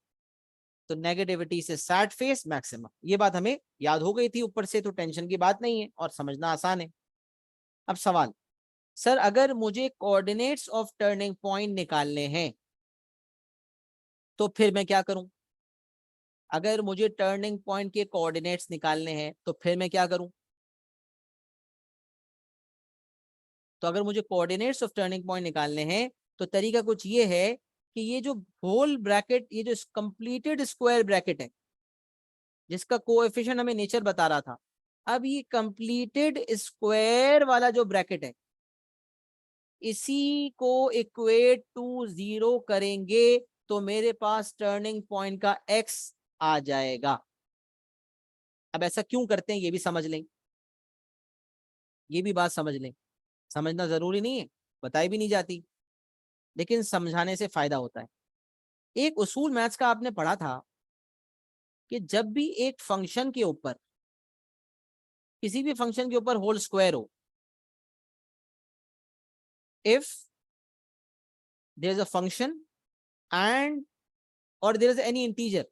तो नेगेटिविटी से सैड फेस मैक्सिमम। ये बात हमें याद हो गई थी ऊपर से, तो टेंशन की बात नहीं है और समझना आसान है। अब सवाल, सर अगर मुझे कोऑर्डिनेट्स ऑफ टर्निंग पॉइंट निकालने हैं तो फिर मैं क्या करूं? अगर मुझे टर्निंग पॉइंट के कोऑर्डिनेट्स निकालने हैं तो फिर मैं क्या करूं? तो अगर मुझे कोऑर्डिनेट्स ऑफ टर्निंग पॉइंट निकालने हैं तो तरीका कुछ ये है कि ये जो होल ब्रैकेट, ये जो कंप्लीटेड स्क्वायर ब्रैकेट है जिसका कोएफिशिएंट हमें नेचर बता रहा था, अब ये कंप्लीटेड स्क्वायर वाला जो ब्रैकेट है इसी को इक्वेट टू 0 करेंगे तो मेरे पास टर्निंग पॉइंट का x आ जाएगा। अब ऐसा क्यों करते हैं ये भी समझ लें, ये भी बात समझ लें। समझना जरूरी नहीं है, बताई भी नहीं जाती, लेकिन समझाने से फायदा होता है। एक उसूल मैथ्स का आपने पढ़ा था कि जब भी एक फंक्शन के ऊपर, किसी भी फंक्शन के ऊपर होल स्क्वायर हो, if there is a function and or there is any integer,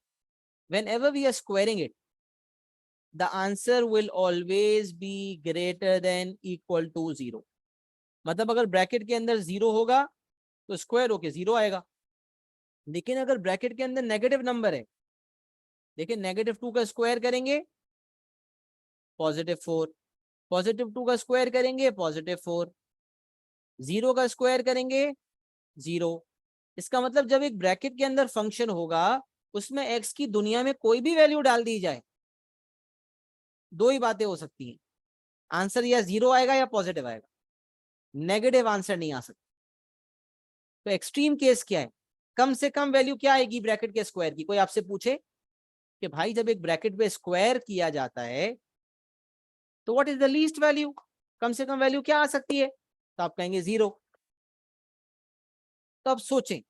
whenever we are squaring it, the answer will always be greater than equal to 0। मतलब अगर ब्रैकेट के अंदर 0 होगा तो स्क्वायर होके 0 आएगा, लेकिन अगर ब्रैकेट के अंदर नेगेटिव नंबर है, देखिए -2 का स्क्वायर करेंगे +4, +2 का स्क्वायर करेंगे +4, 0 का स्क्वायर करेंगे 0। इसका मतलब जब एक ब्रैकेट के अंदर फंक्शन होगा उसमें x की दुनिया में कोई भी वैल्यू डाल दी जाए, दो ही बातें हो सकती हैं, आंसर या 0 आएगा या पॉजिटिव आएगा, नेगेटिव आंसर नहीं आ सकता। तो एक्सट्रीम केस क्या है? कम से कम वैल्यू क्या आएगी ब्रैकेट के स्क्वायर की? कोई आपसे पूछे कि भाई जब एक ब्रैकेट पे स्क्वायर किया जाता है तो what is the least value, कम से कम वैल्यू क्या आ सकती है? तो आप कहेंगे 0। तो अब सोचें,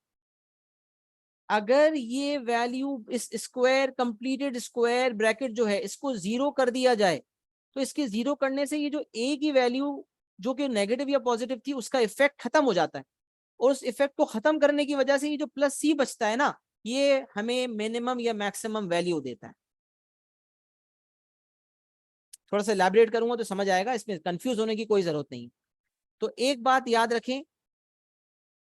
अगर ये वैल्यू इस स्क्वायर कंप्लीटेड स्क्वायर ब्रैकेट जो है इसको 0 कर दिया जाए तो इसके 0 करने से ये जो a की वैल्यू जो कि नेगेटिव या पॉजिटिव थी उसका इफेक्ट खत्म हो जाता है, और उस इफेक्ट को खत्म करने की वजह से ये जो प्लस सी बचता है ना, ये हमें मिनिमम या मैक्सिमम वैल्यू देता है। थोड़ा सा एलैबोरेट करूंगा तो समझ आएगा, इसमें कंफ्यूज होने की कोई जरूरत नहीं। तो एक बात याद रखें,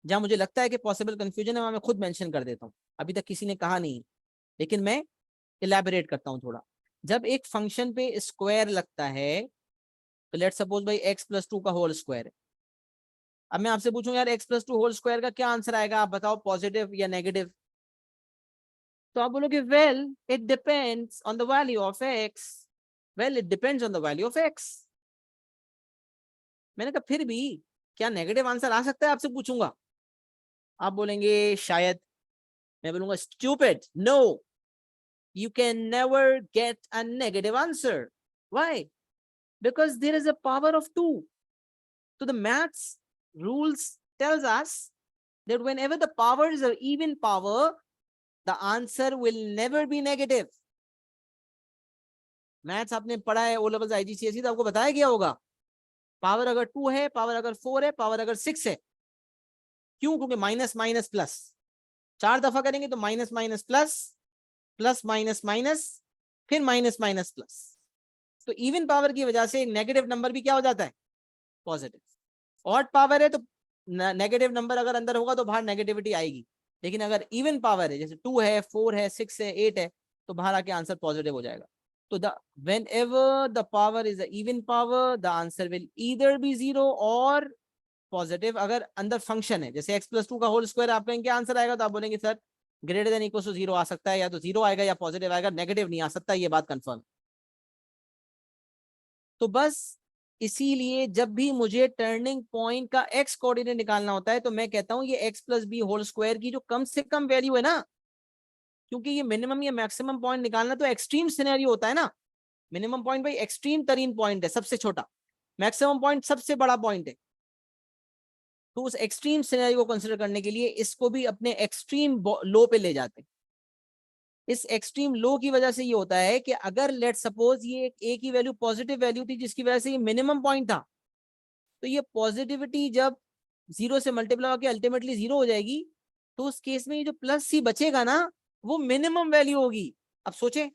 जहां मुझे लगता है कि पॉसिबल कंफ्यूजन है वहां मैं खुद मेंशन कर देता हूं, अभी तक किसी ने कहा नहीं लेकिन मैं इलैबोरेट करता हूं थोड़ा। जब एक फंक्शन पे स्क्वायर लगता है तो लेट्स सपोज भाई x+2 का होल स्क्वायर है। अब मैं आपसे पूछूं यार x+2 होल स्क्वायर का क्या आंसर आएगा, आप बताओ पॉजिटिव या नेगेटिव? तो आप बोलोगे well it depends on the value of x। Well it depends on the value of x। मैंने कहा फिर भी क्या नेगेटिव आंसर आ सकता है, आपसे पूछूंगा। आप बोलेंगे शायद। मैं बोलूंगा stupid, no, you can never get a negative answer. Why? Because there is a power of 2. So the maths rules tells us that whenever the power is an even power, the answer will never be negative. Maths आपने पढ़ा है O levels IGCSE, तो आपको बताया गया होगा power अगर 2 है, पावर अगर 4 है, पावर अगर 6 है, क्यों? क्योंकि माइनस माइनस प्लस 4 दफा करेंगे तो minus minus plus, plus minus minus, फिर माइनस माइनस प्लस। तो इवन पावर की वजह से नेगेटिव नंबर भी क्या हो जाता है? पॉजिटिव। ऑड पावर है तो नेगेटिव नंबर अगर अंदर होगा तो बाहर नेगेटिविटी आएगी, लेकिन अगर इवन पावर है जैसे 2 है, 4 है, 6 है, 8 है, तो बाहर आके आंसर पॉजिटिव हो जाएगा। तो the whenever the power is a even power, the answer will either be 0 और पॉजिटिव। अगर अंदर फंक्शन है जैसे x+2 का होल स्क्वायर, आप कहेंगे आंसर आएगा, तो आप बोलेंगे sir greater than equal to 0 आ सकता है, या तो 0 आएगा या पॉजिटिव आएगा, नेगेटिव नहीं आ सकता, ये बात कंफर्म। तो बस इसीलिए जब भी मुझे टर्निंग पॉइंट का x कोऑर्डिनेट निकालना होता है तो मैं कहता हूं ये x+b होल स्क्वायर की जो कम से कम वैल्यू है ना, क्योंकि ये मिनिमम या मैक्सिमम पॉइंट निकालना तो एक्सट्रीम सिनेरियो होता है ना। मिनिमम पॉइंट भाई एक्सट्रीम तरीन पॉइंट है, सबसे छोटा। मैक्सिमम पॉइंट सबसे बड़ा पॉइंट है। तो उस एक्सट्रीम सिनेरियो को कंसिडर करने के लिए इसको भी अपने एक्सट्रीम लो पे ले जाते हैं। इस एक्सट्रीम लो की वजह से ये होता है कि अगर लेट सपोज ये ए की वैल्यू पॉजिटिव वैल्यू थी जिसकी वजह से ये मिनिमम पॉइंट था, तो ये पॉजिटिविटी जब 0 से मल्टीप्लाई होकर अल्टीमेटली 0 हो जाएगी, तो उस केस में ये जो प्लस सी बचेगा ना वो मिनिमम वैल्यू होगी। अब सोचें,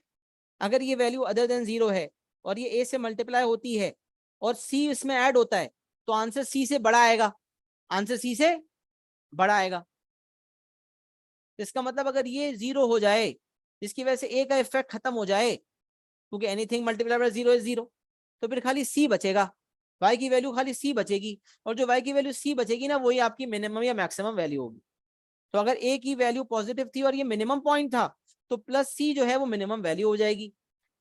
अगर ये वैल्यू अदर देन 0 है और ये ए से मल्टीप्लाई होती है और सी इसमें ऐड होता है, तो आंसर सी से बड़ा आएगा, आंसर सी से बड़ा आएगा। इसका मतलब अगर ये 0 हो जाए जिसकी वजह से ए का इफेक्ट खत्म हो जाए, क्योंकि एनीथिंग मल्टीप्लाई बाय 0 इज 0, तो फिर खाली सी बचेगा, वाई की वैल्यू खाली सी बचेगी, और जो वाई की वैल्यू सी बचेगी ना वही आपकी मिनिमम या मैक्सिमम वैल्यू होगी। तो अगर ए की वैल्यू पॉजिटिव थी और ये मिनिमम पॉइंट था तो प्लस सी जो है वो मिनिमम वैल्यू हो जाएगी।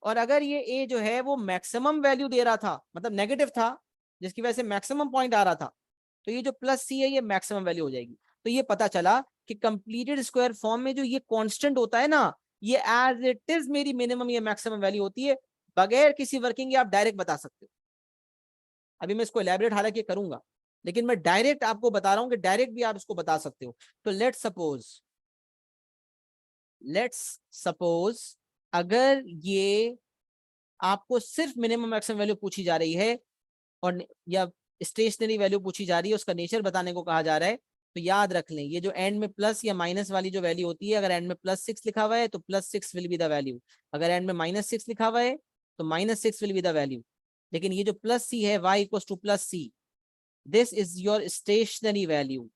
और अगर ये ए जो है वो मैक्सिमम वैल्यू दे रहा था, मतलब नेगेटिव था जिसकी वजह से मैक्सिमम पॉइंट आ रहा था, तो ये जो प्लस सी है ये मैक्सिमम वैल्यू हो जाएगी। तो ये पता चला कि कंप्लीटेड स्क्वायर फॉर्म में जो ये कांस्टेंट होता है ना, ये एज इट इज मेरी मिनिमम या मैक्सिमम वैल्यू होती है, बगैर किसी वर्किंग के आप डायरेक्ट बता सकते हो। अभी मैं इसको एलैबोरेट हालांकि करूंगा, लेकिन मैं डायरेक्ट आपको बता रहा हूं कि डायरेक्ट भी आप इसको बता सकते हो। तो लेट्स सपोज अगर ये आपको सिर्फ मिनिमम मैक्सिमम वैल्यू पूछी जा रही है और या स्टेशनरी वैल्यू पूछी जा रही है, उसका नेचर बताने को कहा जा रहा है, तो याद रख लें ये जो एंड में प्लस या माइनस वाली जो वैल्यू होती है, अगर एंड में +6 लिखा हुआ है तो +6 विल बी द वैल्यू, अगर एंड में -6 लिखा हुआ है तो -6 विल बी द वैल्यू। लेकिन ये जो प्लस सी है y equals to +c, this is your stationary value.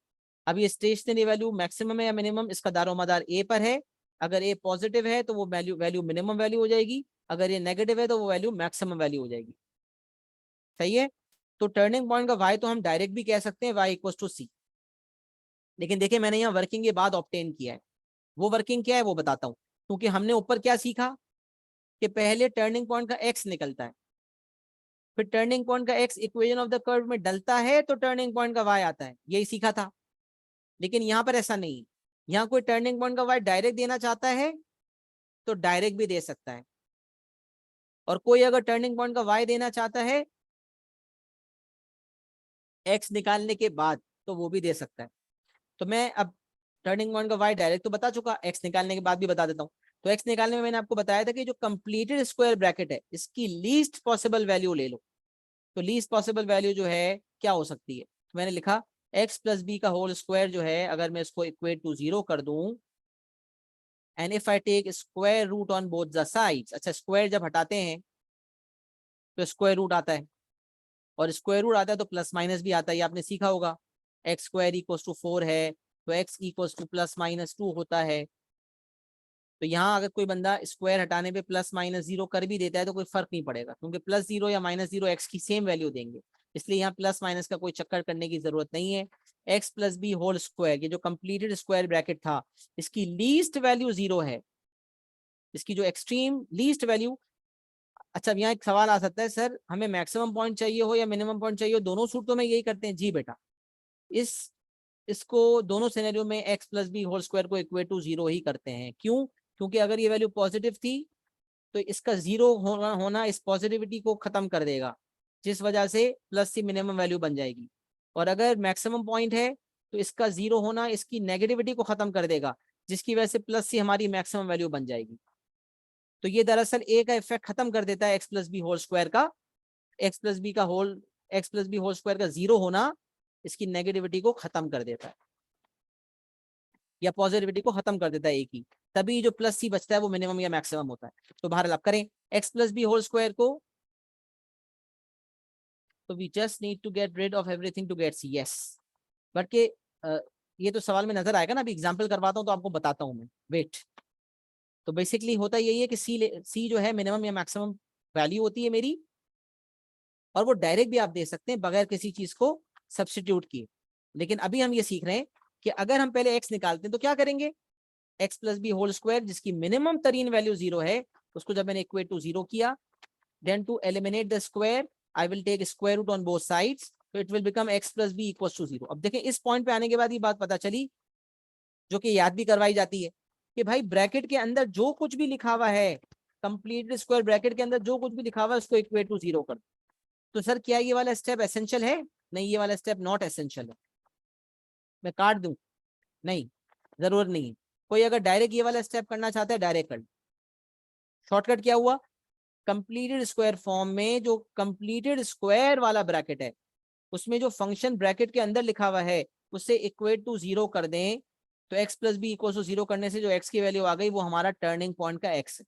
अब ये स्टेशनरी वैल्यू मैक्सिमम है या मिनिमम, इसका दारोमदार ए पर है। अगर ए पॉजिटिव है तो वो वैल्यू मिनिमम वैल्यू हो जाएगी, अगर ये नेगेटिव है तो वो वैल्यू मैक्सिमम वैल्यू हो जाएगी। सही है। तो टर्निंग पॉइंट का y तो हम डायरेक्ट भी कह सकते हैं y इक्वल्स टू c, लेकिन देखिए मैंने यहाँ वर्किंग के बाद ऑब्टेन किया है। वो वर्किंग क्या है वो बताता हूँ, क्योंकि हमने ऊपर क्या सीखा कि पहले टर्निंग पॉइंट का x निकलता है, फिर टर्निंग पॉइंट का x equation of the curve में डलता है तो टर्निंग पॉइंट का y आता है, यही सीखा था। लेकिन यहाँ पर ऐसा नहीं, यहाँ कोई टर्निंग पॉइंट का वाई डायरेक्ट देना चाहता है तो डायरेक्ट भी दे सकता है, और कोई अगर टर्निंग पॉइंट का वाई देना चाहता है एक्स निकालने के बाद तो वो भी दे सकता है। तो मैं अब टर्निंग पॉइंट का वाई डायरेक्ट तो बता चुका, एक्स निकालने के बाद भी बता देता हूँ। तो एक्स निकालने में मैंने आपको बताया था कि जो कंप्लीटेड स्क्वायर ब्रैकेट है इसकी लीस्ट पॉसिबल वैल्यू ले लो। तो लीस्ट पॉसिबल वैल्यू जो है क्या हो सकती है, तो मैंने लिखा एक्स प्लस बी का होल स्क्वायर जो है, अगर मैं इसको इक्वेट टू 0 कर दूं, and if I take square root on both the sides. अच्छा, स्क्वायर जब हटाते हैं तो स्क्वायर रूट आता है, और स्क्वायर रूट आता है तो प्लस माइनस भी आता है, ये आपने सीखा होगा। एक्स स्क्वायर इक्वल्स टू 4 है तो x equals two plus minus 2 होता है। तो यहाँ अगर कोई बंदा स्क्वायर हटाने पे प्लस माइनस 0 कर भी देता है तो कोई फर्क नहीं पड़ेगा, क्योंकि प्लस 0 या माइनस 0 एक्स की सेम वैल्यू देंगे, इसलिए यहाँ प्लस माइनस का कोई चक्कर करने की जरूरत नहीं है। X plus B whole square, ये जो कंप्लीटेड स्क्वायर ब्रैकेट था इसकी लीस्ट वैल्यू 0 है, इसकी जो एक्सट्रीम लीस्ट वैल्यू। अच्छा, अब यहाँ एक सवाल आ सकता है, सर हमें मैक्सिमम पॉइंट चाहिए हो या मिनिमम पॉइंट चाहिए हो, दोनों सूत्रों में यही करते हैं। जी बेटा, इस इसको दोनों सिनेरियो में x plus B whole square को इक्वेट टू 0 ही करते हैं। क्यों? क्योंकि अगर ये वैल्यू पॉजिटिव थी तो इसका 0 होना इस पॉजिटिविटी को खत्म कर देगा, जिस वजह से प्लस सी मिनिमम वैल्यू बन जाएगी। और अगर मैक्सिमम पॉइंट है तो इसका 0 होना इसकी नेगेटिविटी को खत्म कर देगा, जिसकी वजह से प्लस सी हमारी मैक्सिमम वैल्यू बन जाएगी। तो ये दरअसल ए का इफेक्ट खत्म कर देता है x plus B whole square का। X plus B whole square का 0 होना इसकी नेगेटिविटी को खत्म कर देता है, या पॉजिटिविटी को खत्म कर देता है एक ही। तभी जो प्लस सी बचता है वो मिनिमम या मैक्सिमम होता है। तो बहरहाल आप करें x plus B whole square को, तो we just need to get rid of everything to get c. Yes, but के ये तो सवाल में नजर आएगा ना, अभी एग्जाम्पल करवाता हूँ तो आपको बताता हूँ मैं, वेट। तो बेसिकली होता यही है कि सी जो है मिनिमम या मैक्सिमम वैल्यू होती है मेरी, और वो डायरेक्ट भी आप दे सकते हैं बगैर किसी चीज को सब्सटीट्यूट किए। लेकिन अभी हम ये सीख रहे हैं कि अगर हम पहले एक्स निकालते हैं तो क्या करेंगे, X plus B whole square जिसकी मिनिमम तरीन वैल्यू 0 है, उसको जब मैंने इक्वेट टू 0 किया, then to eliminate the square I will take square root on both sides, तो it will become X plus B equals to 0। अब देखें, इस पॉइंट पे आने के बाद ये बात पता चली, जो कि याद भी करवाई जाती है, कि भाई ब्रैकेट के अंदर जो कुछ भी लिखा हुआ है, कंप्लीट स्क्वायर ब्रैकेट के अंदर जो कुछ भी लिखा हुआ है उसको इक्वेट टू 0 कर। तो सर क्या ये वाला स्टेप एसेंशियल है? नहीं, ये वाला स्टेप नॉट एसेंशियल है। मैं काट दूं? नहीं, जरूर नहीं है। कोई अगर डायरेक्ट ये वाला स्टेप करना चाहता है डायरेक्ट कर। शॉर्टकट क्या हुआ, कंप्लीटेड स्क्वायर फॉर्म में जो कंप्लीटेड स्क्वायर वाला ब्रैकेट है उसमें जो फंक्शन ब्रैकेट के अंदर लिखा हुआ है उससे इक्वेट टू 0 कर दें, तो x plus b equal to 0 करने से जो एक्स की वैल्यू आ गई वो हमारा टर्निंग पॉइंट का एक्स है,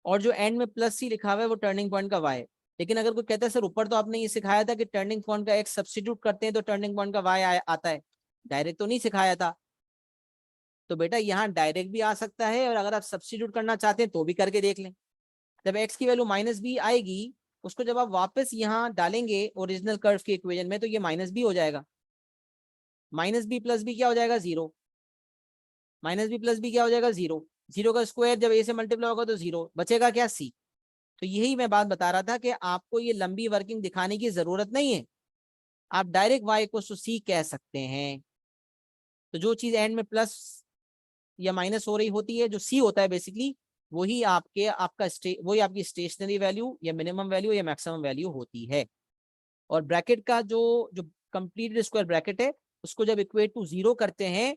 और जो एंड में प्लस सी लिखा हुआ है वो टर्निंग पॉइंट का वाई है। लेकिन अगर कोई कहता है सर ऊपर तो आपने ये सिखाया था कि टर्निंग पॉइंट का एक्स सब्स्टिट्यूट करते हैं तो टर्निंग पॉइंट का वाई आता है, डायरेक्ट तो नहीं सिखाया था। तो बेटा यहाँ डायरेक्ट भी आ सकता है, और अगर आप सब्स्टिट्यूट करना चाहते हैं तो भी करके देख लें। जब एक्स की वैल्यू माइनस बी आएगी, उसको जब आप वापस यहाँ डालेंगे ओरिजिनल कर्व के इक्वेशन में, तो ये माइनस बी हो जाएगा। माइनस बी प्लस बी क्या हो जाएगा? 0। माइनस बी प्लस बी क्या हो जाएगा? 0। 0 का स्क्वायर जब ए से मल्टीप्लाई होगा तो 0 बचेगा, क्या? सी। तो यही मैं बात बता रहा था कि आपको ये लंबी वर्किंग दिखाने की जरूरत नहीं है, आप डायरेक्ट y को सी कह सकते हैं। तो जो चीज एंड में प्लस या माइनस हो रही होती है, जो सी होता है बेसिकली, वही वही आपकी स्टेशनरी वैल्यू या मिनिमम वैल्यू या मैक्सिमम वैल्यू होती है। और ब्रैकेट का जो जो कंप्लीटेड स्क्वायर ब्रैकेट है उसको जब इक्वेट टू 0 करते हैं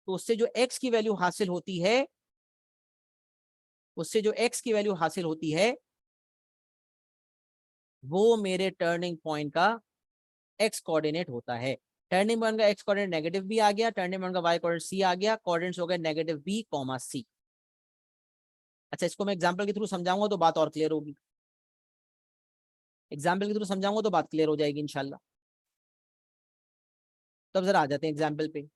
तो उससे जो x की वैल्यू हासिल होती है, वो मेरे टर्निंग पॉइंट का एक्स कोऑर्डिनेट होता है। टर्निंग पॉइंट का एक्स कोऑर्डिनेट नेगेटिव बी आ गया, टर्निंग पॉइंट का वाई कोऑर्डिनेट सी आ गया, कोऑर्डिनेट्स हो गए नेगेटिव बी कॉमा सी। अच्छा, इसको मैं एग्जांपल के थ्रू समझाऊंगा तो बात और क्लियर होगी, एग्जांपल के थ्रू समझाऊंगा तो बात क्लियर हो जाएगी इंशाल्लाह। तो अब जरा आ जाते हैं एग्जांपल पे।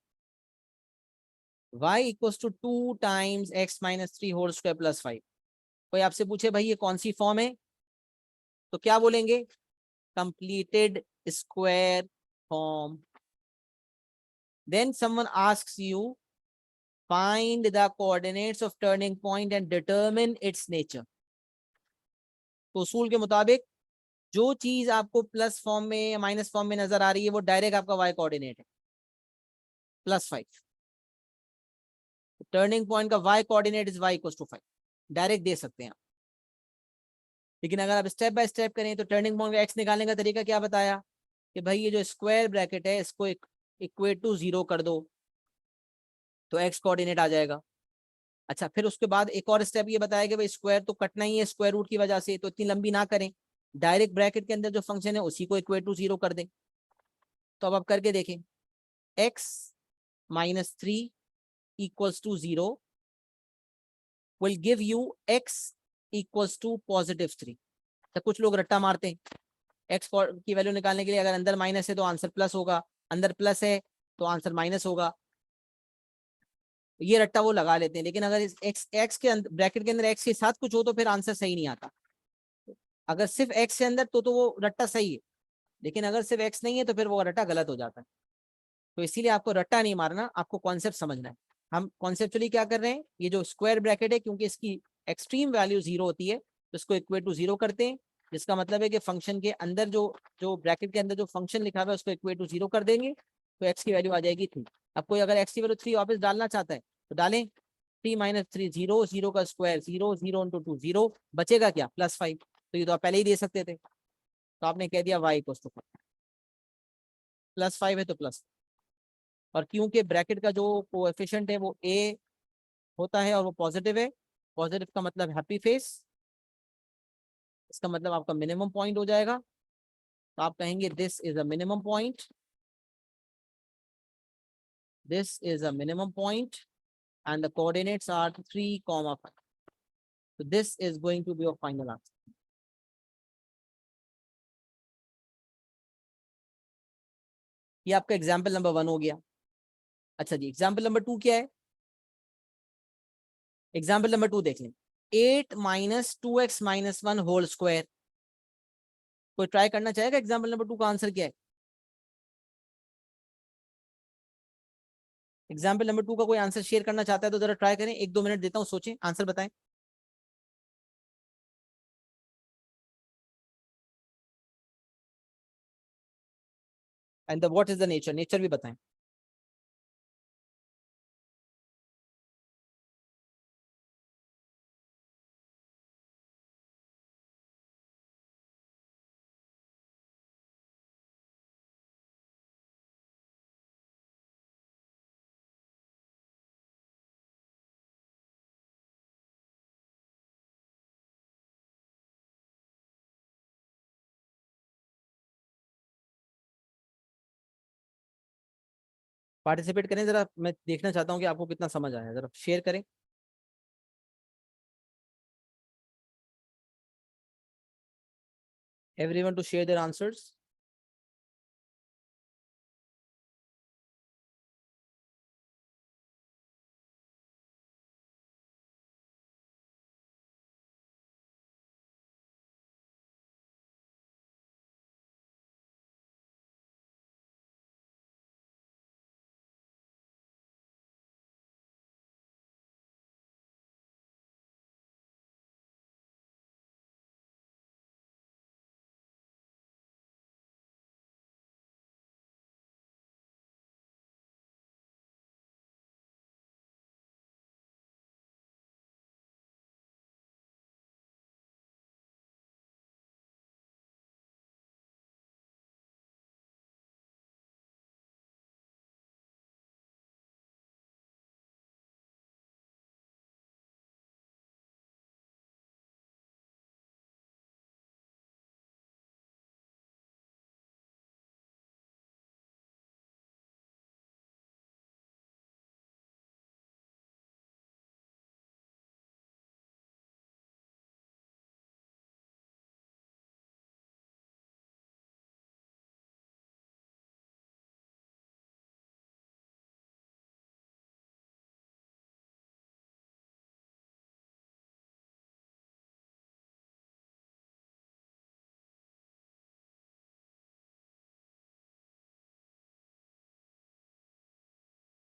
y equals to 2 times x minus 3 whole square plus 5। कोई आपसे पूछे भाई ये कौन सी फॉर्म है, तो क्या बोलेंगे? Completed square form. Then someone asks you find the coordinates of turning point and determine its nature। तो उसूल के मुताबिक जो चीज आपको प्लस फॉर्म में या माइनस फॉर्म में नजर आ रही है वो डायरेक्ट आपका y कोऑर्डिनेट है। +5। टर्निंग पॉइंट का y coordinate is y equals to 5, direct दे सकते हैं आप। लेकिन अगर आप स्टेप बाय स्टेप करें तो टर्निंग पॉइंट का x निकालने का तरीका क्या बताया कि भाई ये जो स्क्वायर ब्रैकेट है इसको इक्वेट टू 0 कर दो तो x कोऑर्डिनेट आ जाएगा। अच्छा, फिर उसके बाद एक और स्टेप ये बताया कि भाई स्क्वायर तो कटना ही है स्क्वायर रूट की वजह से, तो इतनी लंबी ना करें, डायरेक्ट ब्रैकेट के अंदर जो फंक्शन है उसी को इक्वेट टू 0 कर दें। तो अब आप करके देखें, x-3 equals to 0 will give you x equals to +3। तो कुछ लोग रट्टा मारते हैं, x की वैल्यू निकालने के लिए अगर अंदर माइनस है तो आंसर प्लस होगा, अंदर प्लस है तो आंसर माइनस होगा, ये रट्टा वो लगा लेते हैं। लेकिन अगर इस x के अंदर ब्रैकेट के अंदर x के साथ कुछ हो तो फिर आंसर सही नहीं आता। अगर सिर्फ x के अंदर तो वो रट्टा सही है, लेकिन अगर सिर्फ x नहीं है तो फिर वो रट्टा गलत हो जाता है। तो इसीलिए आपको रट्टा नहीं मारना, आपको कॉन्सेप्ट समझना है। हम कॉन्सेप्चुअली क्या कर रहे हैं, ये जो स्क्वायर ब्रैकेट है क्योंकि इसकी एक्सट्रीम वैल्यू 0 होती है तो इसको इक्वेट टू 0 करते हैं, जिसका मतलब है कि फंक्शन के अंदर जो जो ब्रैकेट के अंदर जो फंक्शन लिखा हुआ है उसको इक्वेट टू 0 कर देंगे तो एक्स की वैल्यू आ जाएगी 3। अब कोई अगर एक्स की वैल्यू 3 वापस डालना चाहता है तो डालें, 3 - 3 0, 0 का स्क्वायर 0, 0 × 2 0, बचेगा क्या +5। तो ये तो आप पहले ही दे सकते थे, तो आपने कह दिया y = 5 है तो प्लस। और क्योंकि ब्रैकेट का जो कोएफिशिएंट है वो a होता है और वो पॉजिटिव है, पॉजिटिव का मतलब हैप्पी फेस, इसका मतलब आपका मिनिमम पॉइंट हो जाएगा। तो आप कहेंगे this is a minimum point, this is a minimum point and the coordinates are 3,5। so this is going to be your final answer। ये आपका एग्जाम्पल नंबर 1 हो गया। अच्छा जी, एग्जाम्पल नंबर 2 क्या है? एग्जाम्पल नंबर 2 देख लें, 8 - 2x - 1 होल स्क्वायर। कोई ट्राई करना चाहेगा एग्जाम्पल नंबर 2 का आंसर क्या है? एग्जाम्पल नंबर 2 का कोई आंसर शेयर करना चाहता है तो जरा ट्राई करें, 1-2 मिनट देता हूँ, सोचें, आंसर बताएं। And what is the nature, nature भी बताएं। पार्टिसिपेट करें जरा, मैं देखना चाहता हूँ कि आपको कितना समझ आया, जरा शेयर करें। Everyone to share their answers.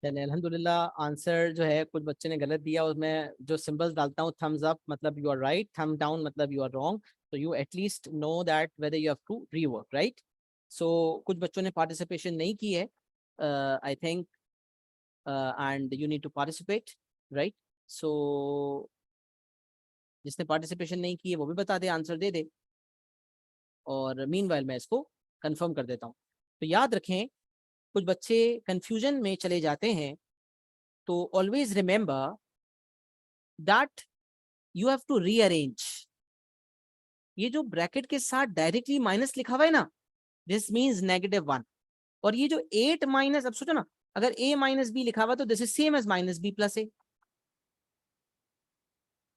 चलिए अल्हम्दुलिल्लाह, आंसर जो है कुछ बच्चे ने गलत दिया, उसमें जो सिंबल्स डालता हूँ, थम्स अप मतलब you are right, thumb down मतलब यू आर रॉन्ग, तो you at least know that whether you have to rework, right. So कुछ बच्चों ने पार्टिसिपेशन नहीं की है, I think and you need to participate, right? So जिसने पार्टिसिपेशन नहीं की है वो भी बता दे, आंसर दे दे, और मीनवाइल मैं इसको कंफर्म कर देता हूँ। तो याद रखें, कुछ बच्चे कंफ्यूजन में चले जाते हैं, तो always remember that you have to rearrange. ये जो ब्रैकेट के साथ डायरेक्टली माइनस लिखा हुआ है ना, दिस मीन्स -1। और ये जो 8 माइनस, अब सोचो ना, अगर a माइनस बी लिखा हुआ तो this is same as -b+a।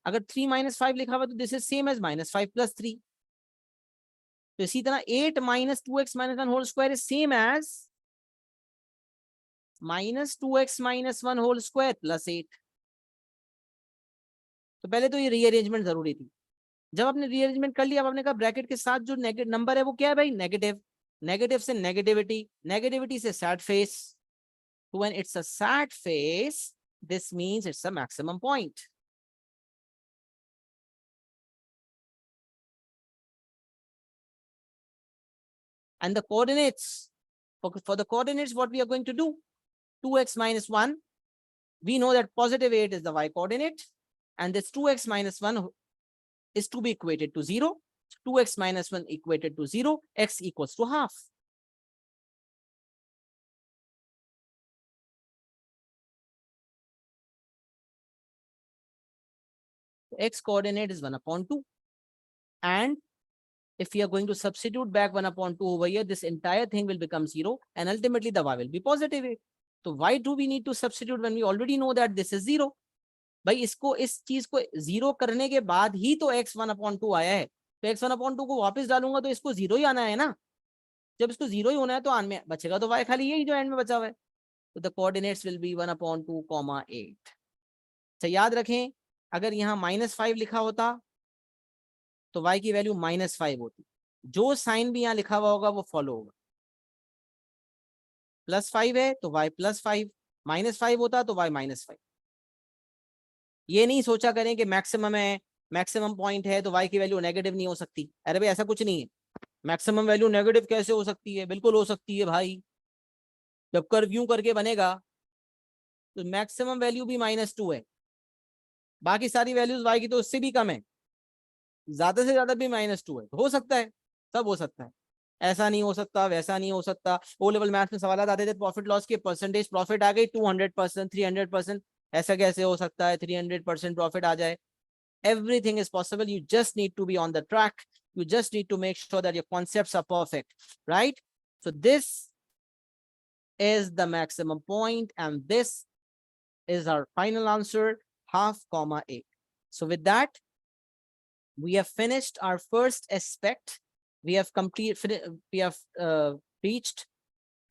अगर 3 - 5 लिखा हुआ तो दिस इज सेम एज -5+3। तो इसी तरह 8 - 2x - 1 whole square is same as -2x - 1 whole square +8। तो पहले तो ये रीअरेंजमेंट जरूरी थी। जब आपने रीअरेंजमेंट कर लिया, अब आपने कहा ब्रैकेट के साथ जो नेगेटिव नंबर है वो क्या है भाई, नेगेटिव। नेगेटिव से नेगेटिविटी, नेगेटिविटी से सैड फेस। तो when it's a sad face, this means it's a maximum point. And the coordinates, for the coordinates, what we are going to do, 2x - 1, we know that +8 is the y coordinate, and this 2x - 1 is to be equated to 0. 2x - 1 equated to 0, x equals to half. X coordinate is 1/2, and if we are going to substitute back 1/2 over here, this entire thing will become 0, and ultimately the y will be +8. So why do we need to substitute when we already know that this is 0? भाई इसको, इस चीज को 0 करने के बाद ही तो x 1/2 आया है, तो x 1/2 को वापस डालूंगा तो इसको 0 ही आना है ना। जब इसको 0 ही होना है तो आन में बचेगा तो y, खाली यही जो एंड में बचा हुआ है। तो द कोऑर्डिनेट्स विल बी 1/2, 8। तो याद रखें, अगर यहाँ -5 लिखा होता तो y की वैल्यू -5 होती। जो साइन भी यहाँ लिखा हुआ होगा वो फॉलो होगा। +5 है तो y +5, -5 होता तो y -5। ये नहीं सोचा करें कि मैक्सिमम है, मैक्सिमम पॉइंट है तो y की वैल्यू नेगेटिव नहीं हो सकती। अरे भाई ऐसा कुछ नहीं है। मैक्सिमम वैल्यू नेगेटिव कैसे हो सकती है? बिल्कुल हो सकती है भाई। जब कर्व यूं करके बनेगा तो मैक्सिमम वैल्यू भी -2 है, बाकी सारी वैल्यूज y की तो उससे भी कम है, ज्यादा से ज्यादा भी -2 है। तो हो सकता है, सब हो सकता है। ऐसा नहीं हो सकता, वैसा नहीं हो सकता। ओ लेवल मैथ्स में सवाल आते थे प्रॉफिट लॉस के, परसेंटेज प्रॉफिट आ गई 200%, 300%, ऐसा कैसे हो सकता है 300% प्रॉफिट आ जाए? Everything is possible. You just need to be on the track. You just need to make sure that your concepts are perfect, right? So this is the maximum point, and this is our final answer, 1/2, 8. So with that, we have finished our first aspect. We have reached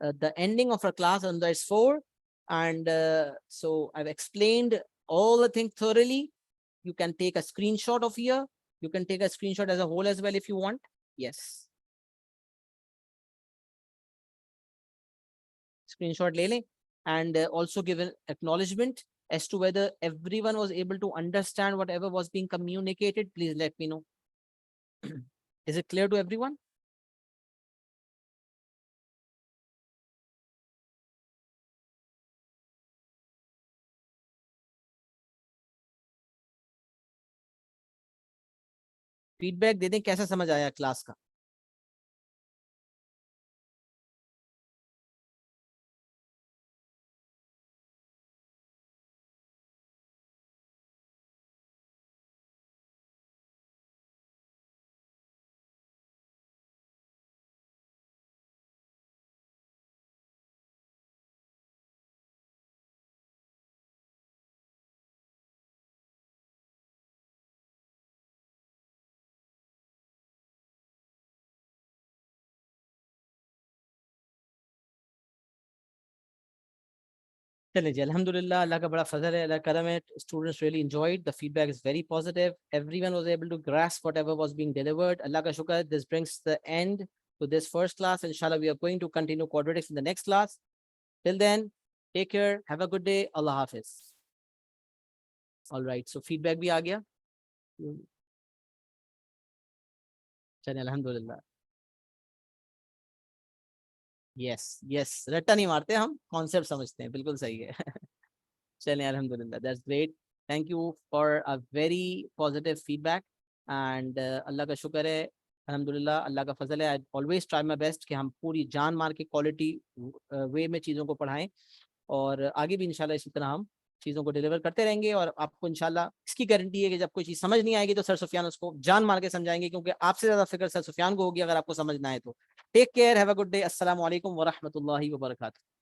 the ending of our class on this 4, and so I've explained all the things thoroughly. You can take a screenshot of here. You can take a screenshot as a whole as well if you want. Yes. Screenshot le lein, and also give an acknowledgement as to whether everyone was able to understand whatever was being communicated. Please let me know. Is it clear to everyone? Feedback दे दें कैसा समझ आया class का। चलिए जी, अल्हम्दुलिल्लाह, अल्लाह का बड़ा फजल है, अल्लाह का करम है। Students really enjoyed. The feedback is very positive. Everyone was able to grasp whatever was being delivered. अल्लाह का शुक्र है. This brings the end to this first class. Inshallah, we are going to continue quadratics in the next class. Till then, take care. Have a good day. Allah Hafiz. All right. So feedback भी आ गया. चलिए, अल्हम्दुलिल्लाह. Yes yes, रट्टा नहीं मारते हम, concept समझते हैं, बिल्कुल सही है। चलें, अल्हम्दुलिल्लाह, that's great. Thank you for a very positive feedback and Allah का शुक्र है, अल्हम्दुलिल्लाह, अल्लाह का फजल है। I always try my best कि हम पूरी जान मार के क्वालिटी वे में चीज़ों को पढ़ाएं, और आगे भी इंशाल्लाह इसी तरह हम चीज़ों को डिलीवर करते रहेंगे। और आपको इंशाल्लाह इसकी गारंटी है कि जब कोई चीज़ समझ नहीं आएगी तो सर सुफियान उसको जान मार के समझाएंगे, क्योंकि आपसे ज़्यादा फिक्र सर सुफियान को होगी अगर आपको समझना है तो। Take care, have a good day, अस्सलाम वालेकुम व रहमतुल्लाहि व बरकातहू।